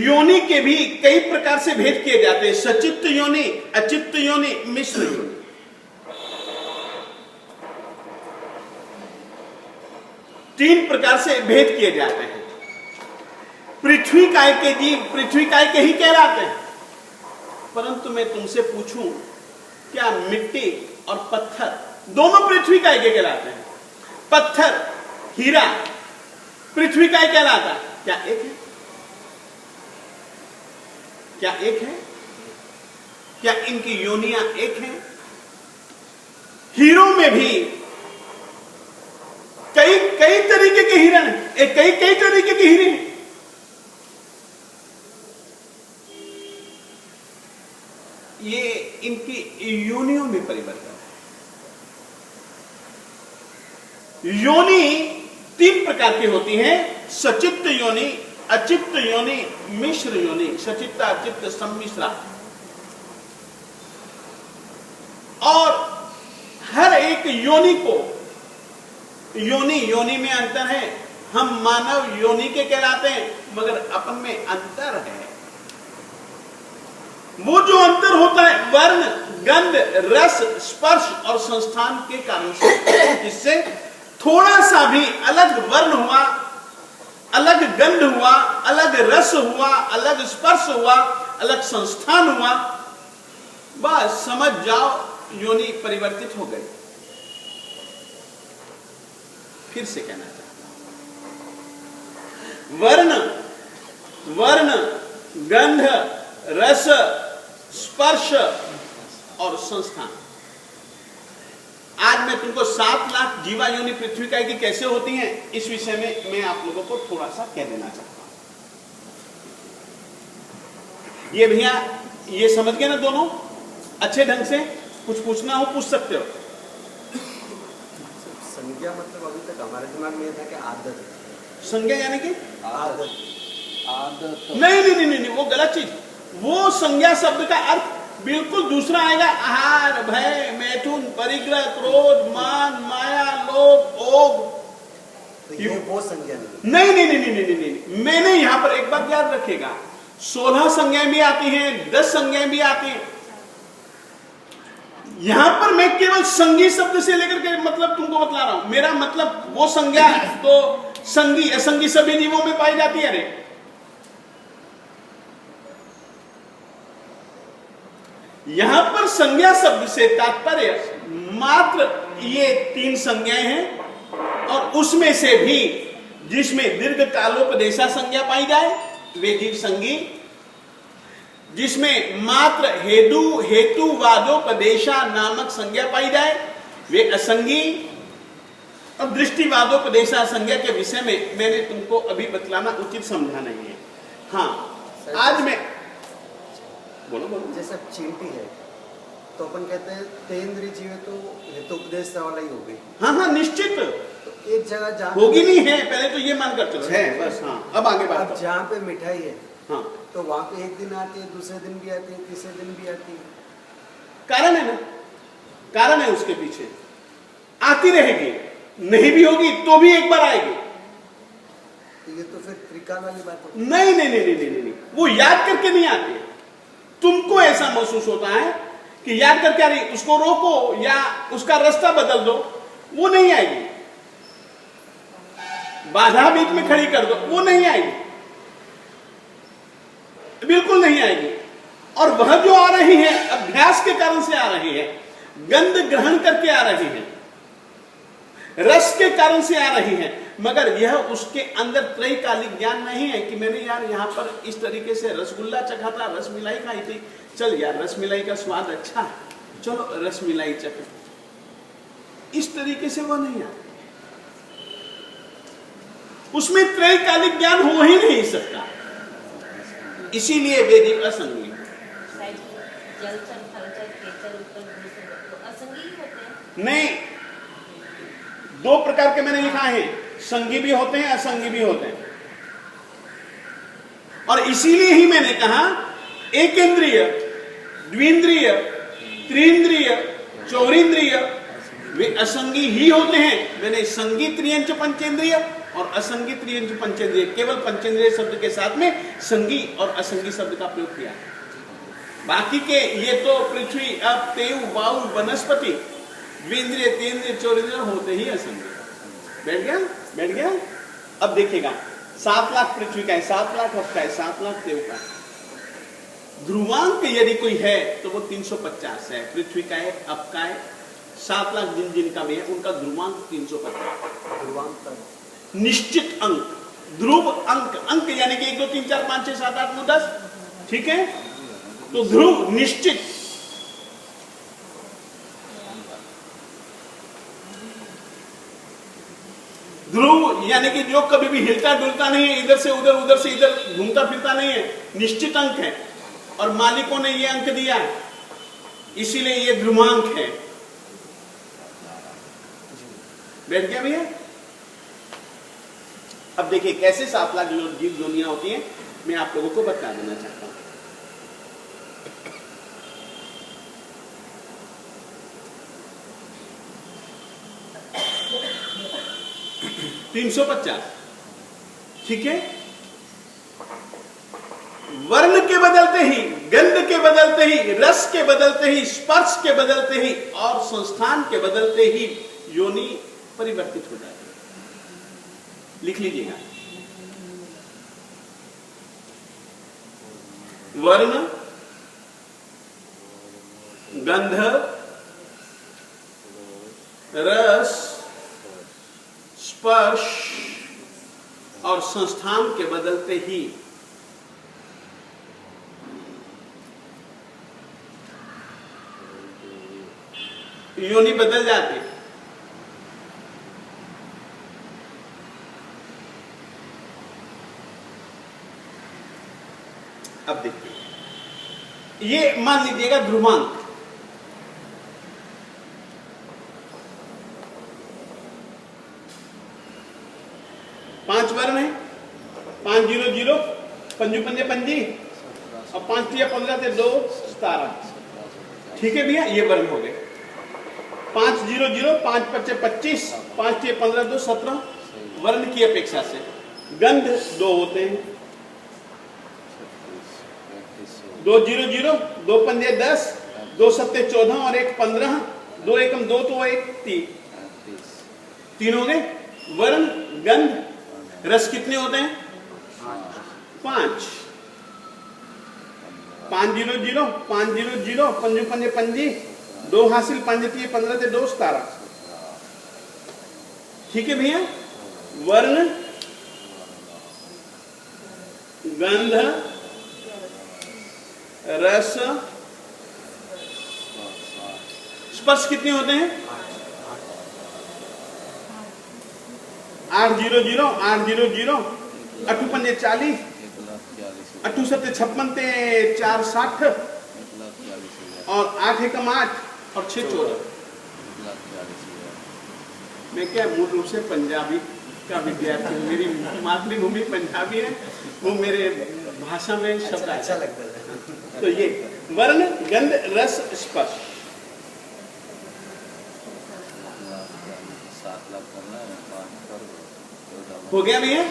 योनि के भी कई प्रकार से भेद किए जाते हैं, सचित्त योनि, अचित्त योनि, मिश्र योनि। तीन प्रकार से भेद किए जाते हैं। पृथ्वी काय के जीव पृथ्वी काय के ही कहलाते हैं, परंतु मैं तुमसे पूछूं, क्या मिट्टी और पत्थर दोनों पृथ्वी काय के कहलाते हैं? पत्थर, हीरा पृथ्वी काय कहलाता है? क्या एक है? क्या एक है? क्या इनकी योनियां एक हैं? हीरों में भी कई कई तरीके के हिरण हैं, कई कई तरीके के हीरे हैं। ये इनकी योनियों में परिवर्तन है। योनि तीन प्रकार की होती हैं, सचित्त योनि, अचित्त योनि, मिश्र योनि। सचित्ता, अचित्त, सम्मिश्रा। और हर एक योनि को, योनि में अंतर है। हम मानव योनि के कहलाते हैं, मगर अपन में अंतर है। वो जो अंतर होता है वर्ण, गंध, रस, स्पर्श और संस्थान के कारण से, जिससे थोड़ा सा भी अलग वर्ण हुआ, अलग गंध हुआ, अलग रस हुआ, अलग स्पर्श हुआ, अलग संस्थान हुआ, बस समझ जाओ योनि परिवर्तित हो गई। फिर से कहना चाहता हूं, वर्ण, गंध, रस, स्पर्श और संस्थान। आज मैं तुमको 7 लाख जीवा योनि पृथ्वी काय की कैसे होती हैं, इस विषय में मैं आप लोगों को थोड़ा सा कह देना चाहता हूं। ये भैया ये समझ गए ना दोनों अच्छे ढंग से? कुछ पूछना हो पूछ सकते हो। संज्ञा मतलब अभी तक हमारे दिमाग में था कि आदत। संज्ञा यानी कि आदत नहीं, वो गलत चीज। वो संज्ञा शब्द का अर्थ बिल्कुल दूसरा आएगा। आहार, भय, मैथुन, परिग्रह, क्रोध, मान, माया, लोभ, ओग। तो ये वो संज्ञा नहीं। मैंने यहां पर एक बात याद रखिएगा, 16 संज्ञाएं भी आती हैं, 10 संज्ञाएं भी आती हैं। यहां पर मैं केवल संगी शब्द से लेकर के मतलब तुमको बतला रहा हूं। मेरा मतलब वो संज्ञा तो संगी असंगी सभी जीवों में पाई जाती है। अरे यहां पर संज्ञा शब्द से तात्पर्य मात्र ये 3 संज्ञाएं हैं, और उसमें से भी जिसमें दीर्घ कालोपदेशा संज्ञा पाई जाए वे जीव संगी, जिसमें मात्र हेतुवादोपदेशा नामक संज्ञा पाई जाए वे असंगी, और दृष्टिवादोपदेशा संज्ञा के विषय में मैंने तुमको अभी बतलाना उचित समझा नहीं है। हाँ, आज मैं बोलो। जैसा चींटी है तो अपन कहते हैं तेंद्रीय जीव है, तो हेतुपदेश वाला ही हो गई। हाँ, निश्चित। तो एक जगह जहाँ होगी नहीं है, पहले तो ये मानकर चलो है बस। हाँ, अब आगे बात करो। जहाँ पे मिठाई है, हाँ, तो वहाँ पे एक दिन आती है, दूसरे दिन भी आती है, तीसरे दिन भी आती है। कारण है ना, कारण है उसके पीछे। आती रहेगी, नहीं भी होगी तो भी एक बार आएगी। तो ये तो फिर त्रिकाल वाली बात होती है। नहीं, वो याद करके नहीं आती है। तुमको ऐसा महसूस होता है कि याद करके आ रही, उसको रोको या उसका रास्ता बदल दो, वो नहीं आएगी। बाधा बीच में खड़ी कर दो, वो नहीं आएगी, बिल्कुल नहीं आएगी। और वह जो आ रही है अभ्यास के कारण से आ रही है, गंध ग्रहण करके आ रही है, रस के कारण से आ रही है, मगर यह उसके अंदर त्रैकालिक ज्ञान नहीं है कि मैंने यार यहाँ पर इस तरीके से रसगुल्ला चखा था, रसमिलाई खाई थी, चल यार रसमिलाई का स्वाद अच्छा है, चलो रसमिलाई चखे। इस तरीके से वो नहीं आता, उसमें त्रैकालिक ज्ञान हो ही नहीं सकता, इसीलिए वेदिक असंगी। नहीं, 2 प्रकार के मैंने लिखा है, संगी भी होते हैं, असंगी भी होते हैं। और इसीलिए ही मैंने कहा एकेंद्रिय, द्विंद्रिय, त्रिंद्रिय, चौरिंद्रिय, वे असंगी ही होते हैं। मैंने संगी त्रियंच पंचेंद्रिय और असंगी त्रियंच पंचेंद्रिय, केवल पंचेंद्रिय शब्द के साथ में संगी और असंगी शब्द का प्रयोग किया। बाकी के ये तो पृथ्वी, अब, तेव, वायु, वनस्पति, द्विंद्रिय, तेंद्रिय, चौरिंद्रिय होते ही असंगी। बैठ गया? बैठ गया? अब देखिएगा, 7 लाख पृथ्वी का है, 7 लाख अप का है, 7 लाख तेव का है। ध्रुवांक यदि कोई है तो वो 350 है। पृथ्वी का है, अप का है, 7 लाख जिनका भी है उनका ध्रुवांक 350। ध्रुवांक निश्चित अंक, ध्रुव अंक, अंक यानी कि 1 2 3 4 5 6 7 8 9 10, ठीक है? तो ध्रुव निश्चित, ध्रुव यानी कि जो कभी भी हिलता डुलता नहीं है, इधर से इधर घूमता फिरता नहीं है, निश्चित अंक है। और मालिकों ने ये अंक दिया है, इसीलिए ये ध्रुवांक है। बैठ गया भैया? अब देखिए कैसे 7 लाख जीव दुनिया होती है, मैं आप लोगों को बता देना चाहता हूं। 350, ठीक है? वर्ण के बदलते ही, गंध के बदलते ही, रस के बदलते ही, स्पर्श के बदलते ही और संस्थान के बदलते ही योनि परिवर्तित हो जाती है। लिख लीजिएगा, वर्ण, गंध, रस, स्पर्श और संस्थान के बदलते ही योनि बदल जाती। अब देखिए, ये मान लीजिएगा ध्रुवांक, पांच वर्ण है, 5 0 0, पंजू पंजे पंजी और 5 3 15 से 2 17, ठीक है भैया? ये वर्ण हो गए। 5 0 0, 5 5 25, 5 3 15 2 17 वर्ण की अपेक्षा से। गंध 2 होते हैं, 2 0 0, 2 पंजे 10, 2 7 14 और 1 15, 2 एकम 2 तो 1 3, 3 हो गए। वर्ण, गंध, रस कितने होते हैं? 5। 5 0 0, 5 0 0, पंजू पंजे पंजी, 2 हासिल, 5 3 15 से 2 17, ठीक है भैया? वर्ण, गंध, रस, स्पर्श कितने होते हैं? 8 0 0, 8 0 0, 8 पंजे 40, 8 7 56 ते 4 60 और 8 एकम 8 और 6 14। मैं क्या मूल रूप से पंजाबी का विद्यार्थी हूँ, मेरी मातृभूमि पंजाबी है, वो मेरे भाषा में शब्द अच्छा लगता है। तो ये वर्ण, गंध, रस, स्पर्श, हो गया भैया?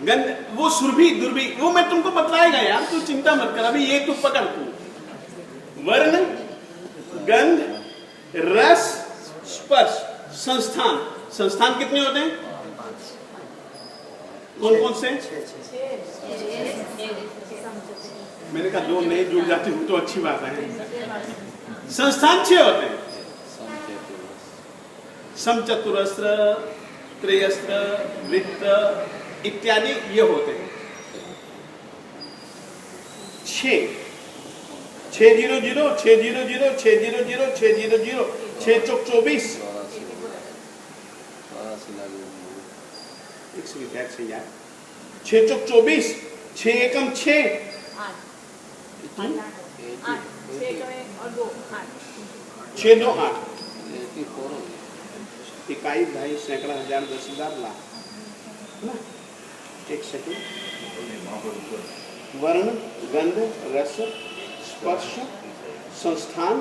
गंध, वो सुरभि दुर्भि वो मैं तुमको बतलाएगा यार, तू चिंता मत कर, अभी ये तू पकड़ तू। वर्ण, गंध, रस, स्पर्श, संस्थान। संस्थान कितने होते हैं? कौन कौन से? मैंने कहा 2 नहीं जुड़ जाते हो तो अच्छी बात है। संस्थान 6 होते हैं, समचतुरस्र, त्रयस्त्र, वृत्त इत्यादि ये होते हैं। 6 6 0 0, 6 0 0, 6 0 0, 6 0 0, 6 चौक 24, 6 चौक 24, 6 एकम 6, 6 2 8, इकाई, ढाई, सैकड़ा, हजार, 10,000, लाख, है ना? एक सेकंड। वर्ण, गंध, रस, स्पर्श, संस्थान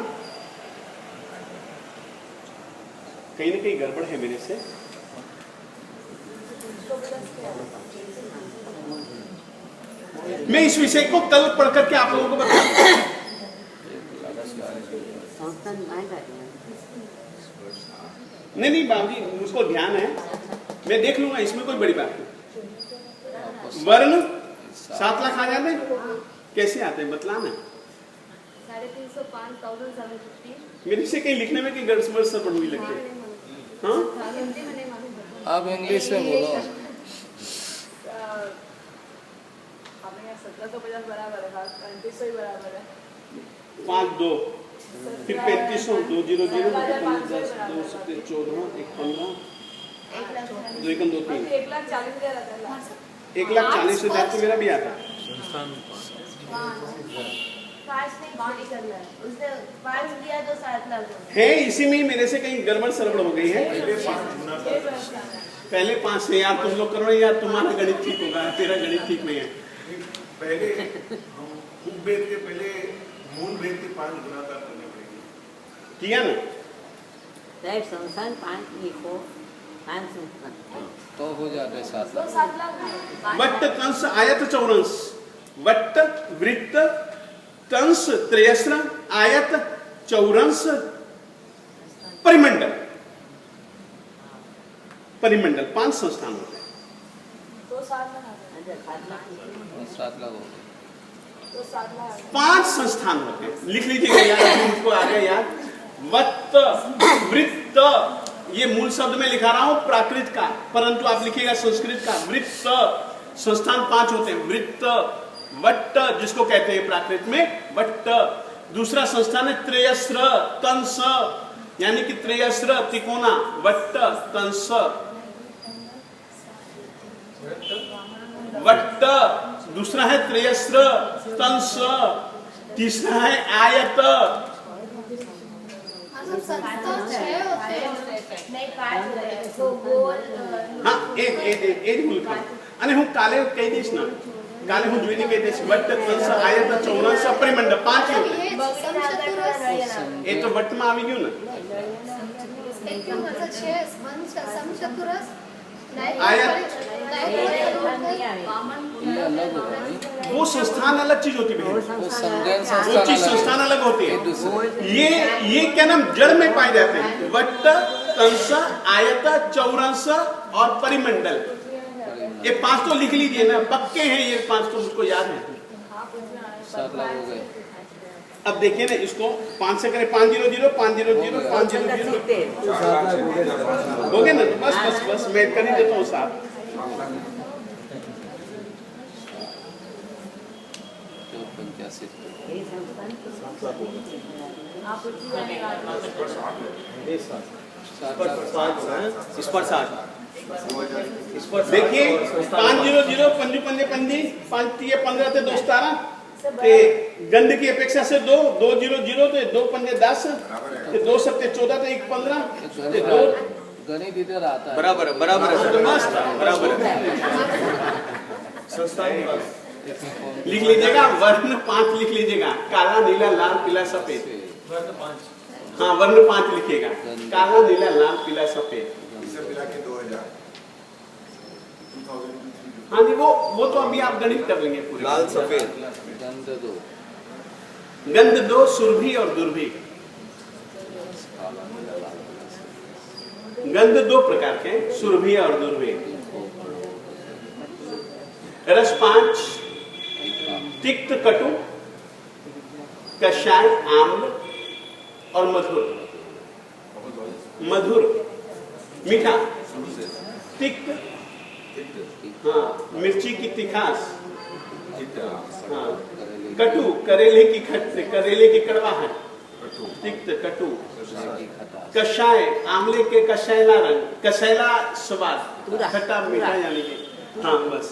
कहीं ना कहीं गड़बड़ है मेरे से। मैं इस विषय को कल पढ़ करके आप लोगों को बताऊंगा। नहीं बाबूजी, मुझको ध्यान है, मैं देख लूंगा, इसमें कोई बड़ी बात नहीं। वर्ण 7 लाख आ जाते हैं, कैसे आते हैं बतलाना। 350 मेरे से कहीं लिखने में कहीं गड़बड़ सब हुई लगती है। हाँ आप इंग्लिश में बोलो। 1750 बराबर है, 3500 ही बराबर है। 5 2 फिर 3500 2 0 0 10 2 7 14 1 15 2 1 2 3 1,40,000 आता है। 1,40,000 तो मेरा भी आता है। उसने 5 दिया तो 7 लाख है इसी में ही मेरे से कहीं गड़बड़ सड़बड़ हो गई है। पहले 5 से यार तुम लोग करो यार, तुम्हारा गणित ठीक होगा, तेरा गणित ठीक नहीं है। पहले उपभेद के पहले मूल भेद के 5 गुणाकार करने पड़ेंगे। किया ना? साहब संस्थान 5 लिखो, 5 संस्थान तो हो जाते 7 तो लाख। 7 लाख वट्ट कंस आयत चौरंस, वट्ट वृत्त कंस त्रयस्त्र आयत चौरंस परिमंडल। परिमंडल 5 संस्थान होते हैं। तो 7 लाख आता है। 7 लाख हो गए। तो 7 लाख 5 संस्थान होते हैं, लिख लीजिएगा यार, मुझको आ गया याद। वत्त वृत्त, ये मूल शब्द में लिखा रहा हूं प्राकृत का, परंतु आप लिखिएगा संस्कृत का। वृत्त संस्थान 5 होते हैं। वृत्त, वट्ट जिसको कहते हैं प्राकृत में वट्ट। दूसरा संस्थान है त्रयस्त्र कंस, यानी कि त्रयस्त्र त्रिकोणा, वट्ट कंस वट्ट। दूसरा है त्रयस्त्र कंस, तीसरा है आयत। नहीं 5 होते हैं। तो गोल હા એ જ ભૂલ કરી અને હું કાલે કહી દઈશ ને, કાલે હું જોઈને કહી દઈશ વટ્ટ કંસ આયત ચૌરસ પરિમંડળ 5 હોते એ તો વટ્ટમાં આવી ગયું ને। ये अलग होगा नहीं? वो संस्थान अलग चीज होती है बहन। वो संज्ञान वो चीज संस्थान संस्थान अलग होती है। दूसरे। ये क्या नाम जड़ में पाए जाते हैं, वट्ट कंस आयत चौरस और परिमंडल। ये 5 तो लिख लीजिए ना, पक्के हैं ये 5 तो मुझको याद है। 7 लाख हो गए। अब देखिए ना इसको 5 से करें 5 0 0 5 0 0 5 0 0 हो गए ना। तो बस बस बस मैं कर ही देता हूँ साहब। 85 ये संस्थान आप उसी वाले का इस पर 60 देखिए 5 0 0 पंजी पंजे पंजी 5 3 15 ते 2 17 ते गंध की अपेक्षा से 2 2 0 0 ते 2 पंजे 10 ते 2 7 14 ते 1 15 ते 2 गणित इधर आता है। बराबर है, बराबर है सर, मस्त बराबर है। लिख लीजिएगा। वर्ण 5 लिख लीजिएगा, काला नीला लाल पीला सफेद। हाँ वर्ण 5 लिखिएगा, काला नीला लाल पीला सफेद। इसे मिला के 2000 हाँ जी वो तो अभी आप गणित कर लेंगे पूरे। लाल सफेद गंध 2 गंध 2 सुरभि और दुर्भि। गंध 2 प्रकार के, सुरभि और दुर्भि। रस 5 तिक्त कटु कषाय आम्ल और मधुर। मधुर मीठा, तिक्त हाँ मिर्ची की तिखास, हाँ कटु करेले की करेले की कड़वाहट, तिक्त कटु। कषाय आमले के कषैला रंग, कषैला स्वाद, खट्टा मीठा यानी कि हाँ बस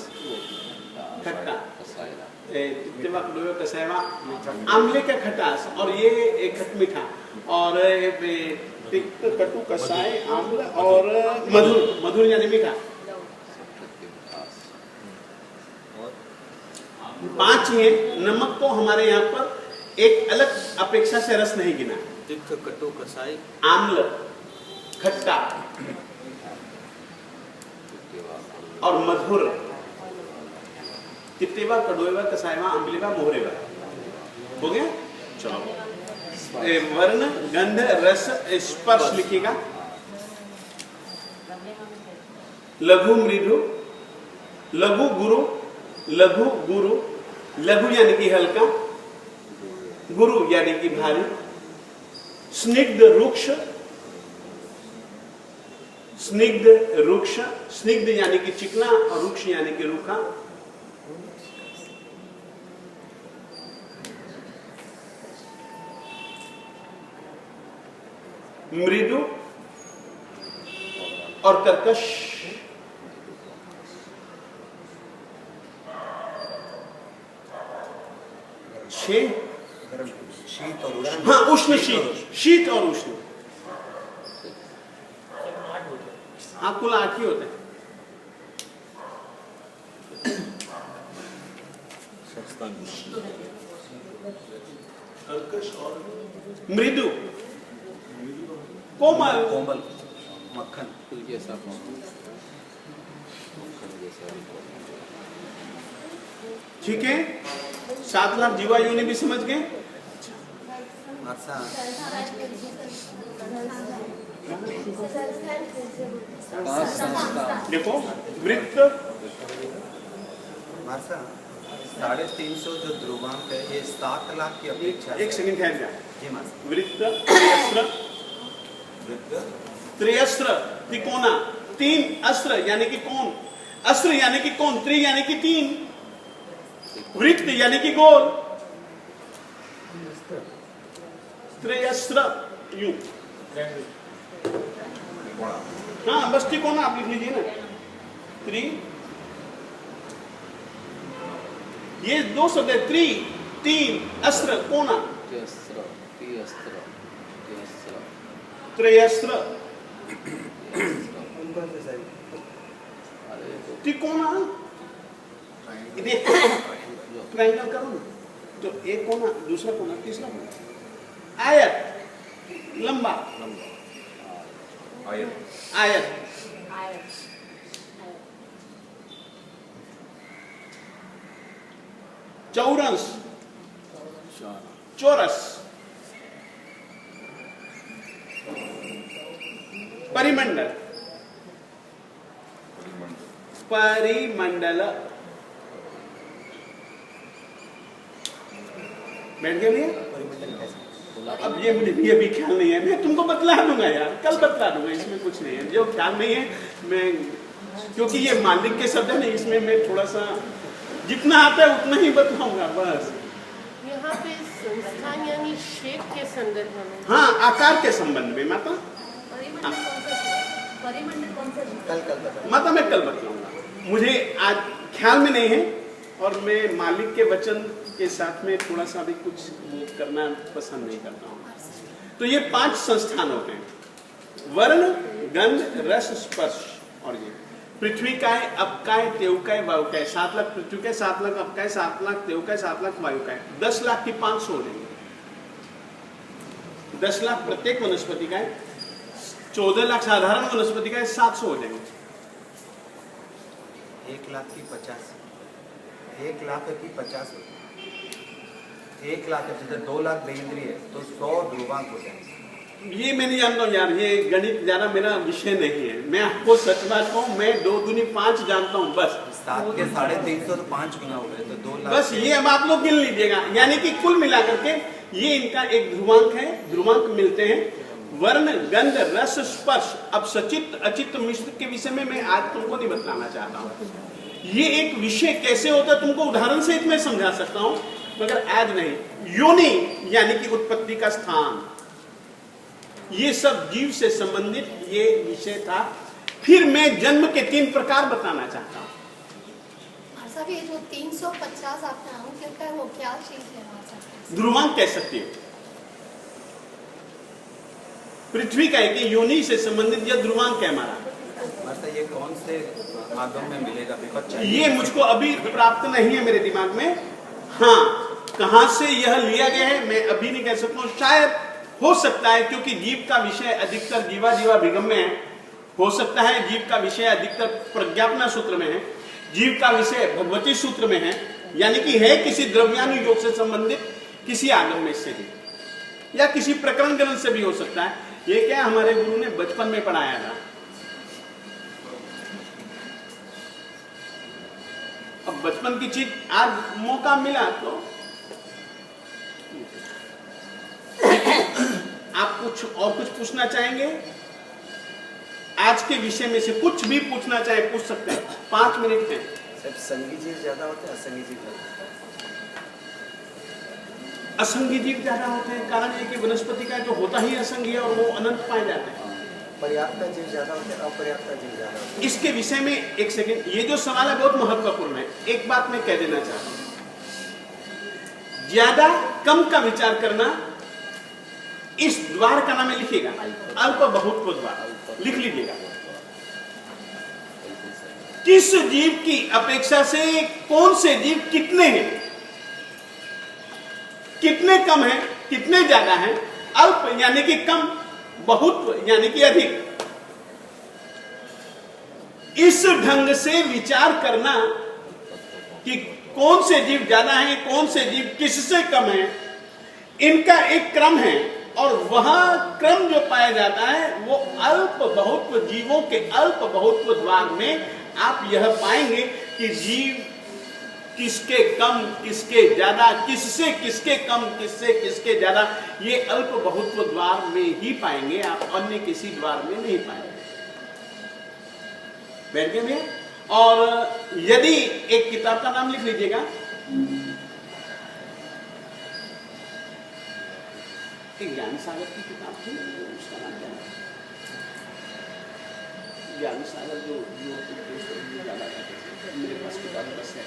खट्टा कषैवा आमले का खटास और ये एक खट मीठा और तिक्त कटु कषाय आम्ल और मधुर, मधुर यानी मीठा। 5 ही है। नमक को हमारे यहाँ पर एक अलग अपेक्षा से रस नहीं गिना। तिक्त कटु कसाई आम्ल खट्टा और मधुर, तित्तेवा, कड़ोएवा, कसायवा, अम्बलीवा, मोहरेवा। हो गया? चलो वर्ण, गंध, रस, स्पर्श लिखिएगा। लघु मृदु, लघु गुरु, लघु गुरु, लघु यानी कि हल्का, गुरु यानी कि भारी, स्निग्ध रुक्ष, स्निग्ध रुक्ष, स्निग्ध यानी कि चिकना और रुक्ष यानी कि रूखा। मृदु और कर्कश, शीत और उष्ण। हाँ, उष्ण शीत, शीत और उष्ण। हाँ, कुल 8 ही होते हैं। कर्कश और मृदु, कोमल, कोमल, मक्खन। फूल जैसा मौसम, जैसा ठीक है। 7 लाख जीवा योनि भी समझ गए। मार्सा, पांच संस्था, देखो वृत्त, मार्सा 350 जो ध्रुवांक है ये 7 लाख की अपेक्षा। एक सेकंड ठहर जा। जी मार्सा। वृत्त, त्रिअस्त्र, वृत्त, त्रिअस्त्र, त्रिकोणा, 3 अस्त्र यानी कि कोण, अस्त्र यानी कि कोण, त्रि यानी कि 3, वृत्त यानी कि गोल, त्रिअस्त्र यूं। हाँ, बस त्रिकोणा आप लिख लीजिए ना। त्रि, ये 2 शब्द है, त्रि, 3, अस्त्र, कोणा, त्रिअस्त्र, त्रिअस्त्र, त्रिअस्त्र, त्रिअस्त्र, कौन से साइड? अरे तो त्रिकोणा। ट्रायंगल करो ना, तो एक कोना, दूसरा कोना, तीसरा कोना, आयत, लंबा, आयत, चौरस, चौरस, परिमंडल, परिमंडल। बैठ गया भैया? अब ये मुझे भी अभी ख्याल नहीं है, मैं तुमको बतला दूंगा यार, कल बतला दूंगा, इसमें कुछ नहीं है। जो ख्याल नहीं है मैं, क्योंकि ये मालिक के शब्द है ना, इसमें मैं थोड़ा सा जितना आता है उतना ही बतलाऊंगा बस। यहाँ पे संस्थान यानी शेप के संदर्भ में। हाँ, आकार के संबंध में माता, परिमंडल कौन सा? कल बता। माता मैं कल बतलाऊंगा, मुझे आज ख्याल में नहीं है, और मैं मालिक के वचन के साथ में थोड़ा सा भी कुछ वो करना पसंद नहीं करता हूँ। तो ये 5 संस्थान होते हैं, वर्ण, गंध, रस, स्पर्श। और ये पृथ्वी का है, अप का है, तेव का है, वायु का है। 7 लाख पृथ्वी का है, 7 लाख अप का है, 7 लाख तेव का है, 7 लाख वायु का है। 10 लाख की 500 हो जाएंगे। 10 लाख प्रत्येक वनस्पति का है, 14 लाख साधारण वनस्पति का है, 700 हो जाएंगे। 1 लाख की 50, 1 लाख की 50 होती है। 1 लाख जैसे 2 लाख बेंद्रीय है तो 100 ध्रुवांक हो जाएंगे। ये मैं नहीं जानता हूँ यार, ये गणित ज्यादा मेरा विषय नहीं है। मैं आपको सच बात कहूँ, मैं 2 दूनी 5 जानता हूँ बस। 7 के 350 तो 5 गुना हो गए तो 2 लाख। बस ये अब आप लोग गिन लीजिएगा, यानी कि कुल मिलाकर के ये इनका एक ध्रुवांक है, ध्रुवांक मिलते हैं। वर्ण, गंध, रस, स्पर्श। अब सचित अचित मिश्र के विषय में मैं आज तुमको नहीं बतलाना चाहता हूँ। ये एक विषय कैसे होता है तुमको उदाहरण से मैं समझा सकता हूँ, मगर आज नहीं। योनि यानी कि उत्पत्ति का स्थान, ये सब जीव से संबंधित ये विषय था। फिर मैं जन्म के 3 प्रकार बताना चाहता हूँ। साहब ये जो 350 आप नाम कहता है वो क्या चीज है? ध्रुवांक कह सकती हो। पृथ्वी का है कि योनि से संबंधित यह ध्रुवांक है हमारा। ये कौन से आगम में मिलेगा? ये मुझको अभी प्राप्त नहीं है मेरे दिमाग में। हाँ, कहां से यह लिया गया है मैं अभी नहीं कह सकता हूँ। शायद हो सकता है क्योंकि जीव का विषय अधिकतर जीवा जीवा विगम में है, हो सकता है जीव का विषय अधिकतर प्रज्ञापना सूत्र में है, जीव का विषय भगवती सूत्र में है, यानी कि है किसी द्रव्यानुयोग से संबंधित किसी आगम में से भी, या किसी प्रकरण ग्रंथ से भी हो सकता है। ये क्या हमारे गुरु ने बचपन में पढ़ाया था। अब बचपन की चीज आज मौका मिला तो आप कुछ पूछना चाहेंगे? आज के विषय में से कुछ भी पूछना चाहे पूछ सकते हैं, 5 मिनट है। सिर्फ संगी जीव ज्यादा होते हैं, असंगी जीव ज्यादा? असंगी जीव ज्यादा होते हैं, कारण ये कि वनस्पति का जो होता ही असंगी है और वो अनंत पाए जाते हैं। पर्याप्त जीव ज्यादा होते हैं, अपर्याप्त जीव ज्यादा होते हैं? इसके विषय में एक सेकंड, ये जो सवाल है बहुत महत्वपूर्ण है। एक बात मैं कह देना चाहता हूं, ज्यादा कम का विचार करना, इस द्वार का नाम लिखिएगा, अल्प बहुत्व द्वार, लिख लीजिएगा। किस जीव की अपेक्षा से कौन से जीव कितने हैं, कितने कम हैं, कितने ज्यादा हैं। अल्प यानी कि कम, बहुत यानी कि अधिक। इस ढंग से विचार करना कि कौन से जीव ज्यादा हैं, कौन से जीव किससे कम हैं, इनका एक क्रम है, और वह क्रम जो पाया जाता है वो अल्प बहुत्व जीवों के अल्प बहुत्व द्वार में आप यह पाएंगे कि जीव किसके कम किसके ज्यादा, किससे किसके कम किससे किसके ज्यादा, ये अल्प बहुत्व द्वार में ही पाएंगे, आप अन्य किसी द्वार में नहीं पाएंगे। बैठ गए भैया? और यदि एक किताब का नाम लिख लीजिएगा, ज्ञान सागर की किताब थी, उसका नाम क्या है? ज्ञान सागर जो ज्यादा मेरे पास किताब बस है,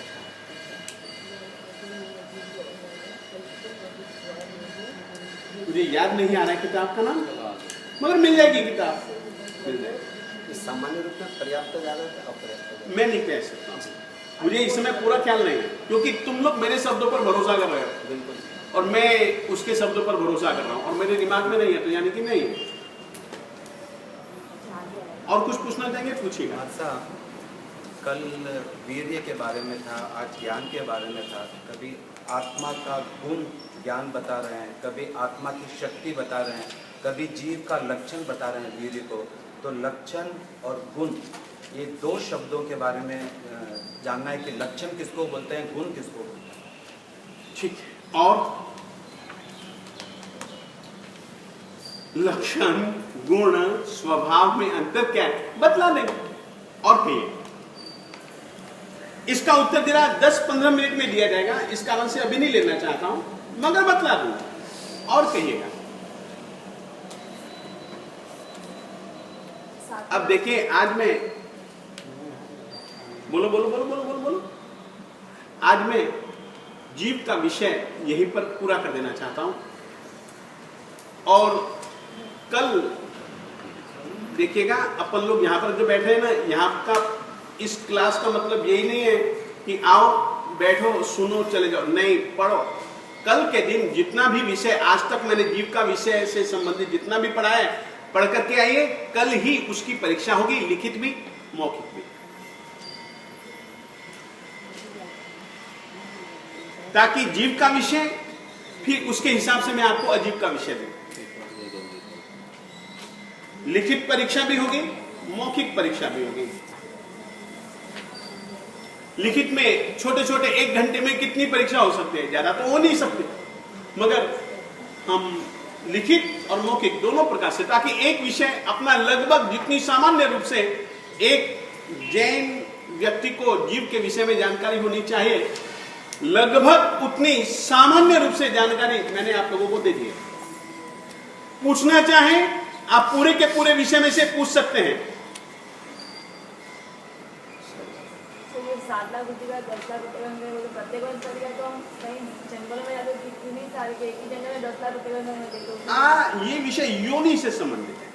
मुझे याद नहीं आ रहा है किताब का नाम, मगर मिल जाएगी किताब, मिल जाएगी। सामान्य रूप में पर्याप्त ज्यादा होता है, अपर्याप्त? मैं नहीं कह सकता, मुझे इस समय पूरा ख्याल नहीं है, क्योंकि तुम लोग मेरे शब्दों पर भरोसा कर रहे हो। बिल्कुल। और मैं उसके शब्दों पर भरोसा कर रहा हूं, और मेरे दिमाग में नहीं है, तो यानी कि नहीं है। और कुछ पूछना चाहेंगे? पूछिएगा। अच्छा, कल वीर्य के बारे में था, आज ज्ञान के बारे में था। कभी आत्मा का गुण ज्ञान बता रहे हैं, कभी आत्मा की शक्ति बता रहे हैं, कभी जीव का लक्षण बता रहे हैं वीर्य को। तो लक्षण और गुण, ये 2 शब्दों के बारे में जानना है कि लक्षण किसको बोलते हैं, गुण किसको बोलते हैं। ठीक है। और लक्षण गुण स्वभाव में अंतर क्या है बतला देंगे, और कहिए। इसका उत्तर दे रहा 10-15 मिनट में दिया जाएगा, इस कारण से अभी नहीं लेना चाहता हूं, मगर बतला दूंगा, और कहिएगा। अब देखिए, आज मैं बोलो बोलो बोलो बोलो बोलो बोलो, आज मैं जीव का विषय यहीं पर पूरा कर देना चाहता हूं। और कल देखिएगा, अपन लोग यहाँ पर जो बैठे हैं ना, यहाँ का इस क्लास का मतलब यही नहीं है कि आओ बैठो सुनो चले जाओ, नहीं, पढ़ो। कल के दिन जितना भी विषय आज तक मैंने जीव का विषय से संबंधित जितना भी पढ़ा है, पढ़ करके आइए। कल ही उसकी परीक्षा होगी, लिखित भी मौखिक भी, ताकि जीव का विषय, फिर उसके हिसाब से मैं आपको अजीब का विषय दूं। लिखित परीक्षा भी होगी, मौखिक परीक्षा भी होगी। लिखित में छोटे छोटे 1 घंटे में कितनी परीक्षा हो सकती है, ज्यादा तो हो नहीं सकती, मगर हम लिखित और मौखिक दोनों प्रकार से, ताकि एक विषय अपना लगभग जितनी सामान्य रूप से एक जैन व्यक्ति को जीव के विषय में जानकारी होनी चाहिए, लगभग उतनी सामान्य रूप से जानकारी मैंने आप लोगों को दे दी है। पूछना चाहें आप पूरे के पूरे विषय में से पूछ सकते हैं। तो ये 7 लाख रुपए का 10 लाख रुपए का प्रत्येक वर्ष करेगा, तो हम कहीं जंगल में जाते कितनी साल के एक ही जंगल में 10 लाख रुपए का देते, ये विषय योनि से संबंधित है,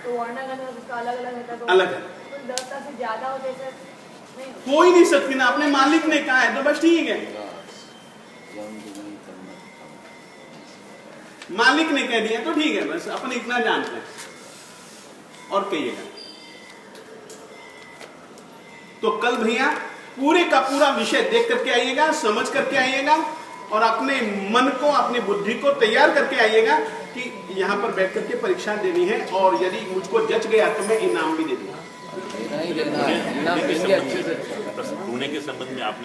तो वर्ण का उसका अलग अलग रहता, तो अलग है। तो 10 लाख से ज्यादा होते सर नहीं होते। हो ही नहीं सकती ना, अपने मालिक ने कहा है तो बस ठीक है। मालिक ने कह दिया तो ठीक है, बस अपन इतना जानते हैं। और कहिएगा तो कल भैया पूरे का पूरा विषय देख करके आइएगा, समझ करके आइएगा और अपने मन को, अपनी बुद्धि को तैयार करके आइएगा कि यहाँ पर बैठ करके परीक्षा देनी है, और यदि मुझको जच गया तो मैं इनाम भी दे दूंगा। नहीं देना है, इनाम देंगे अच्छे से। पुणे के संबंध में आपने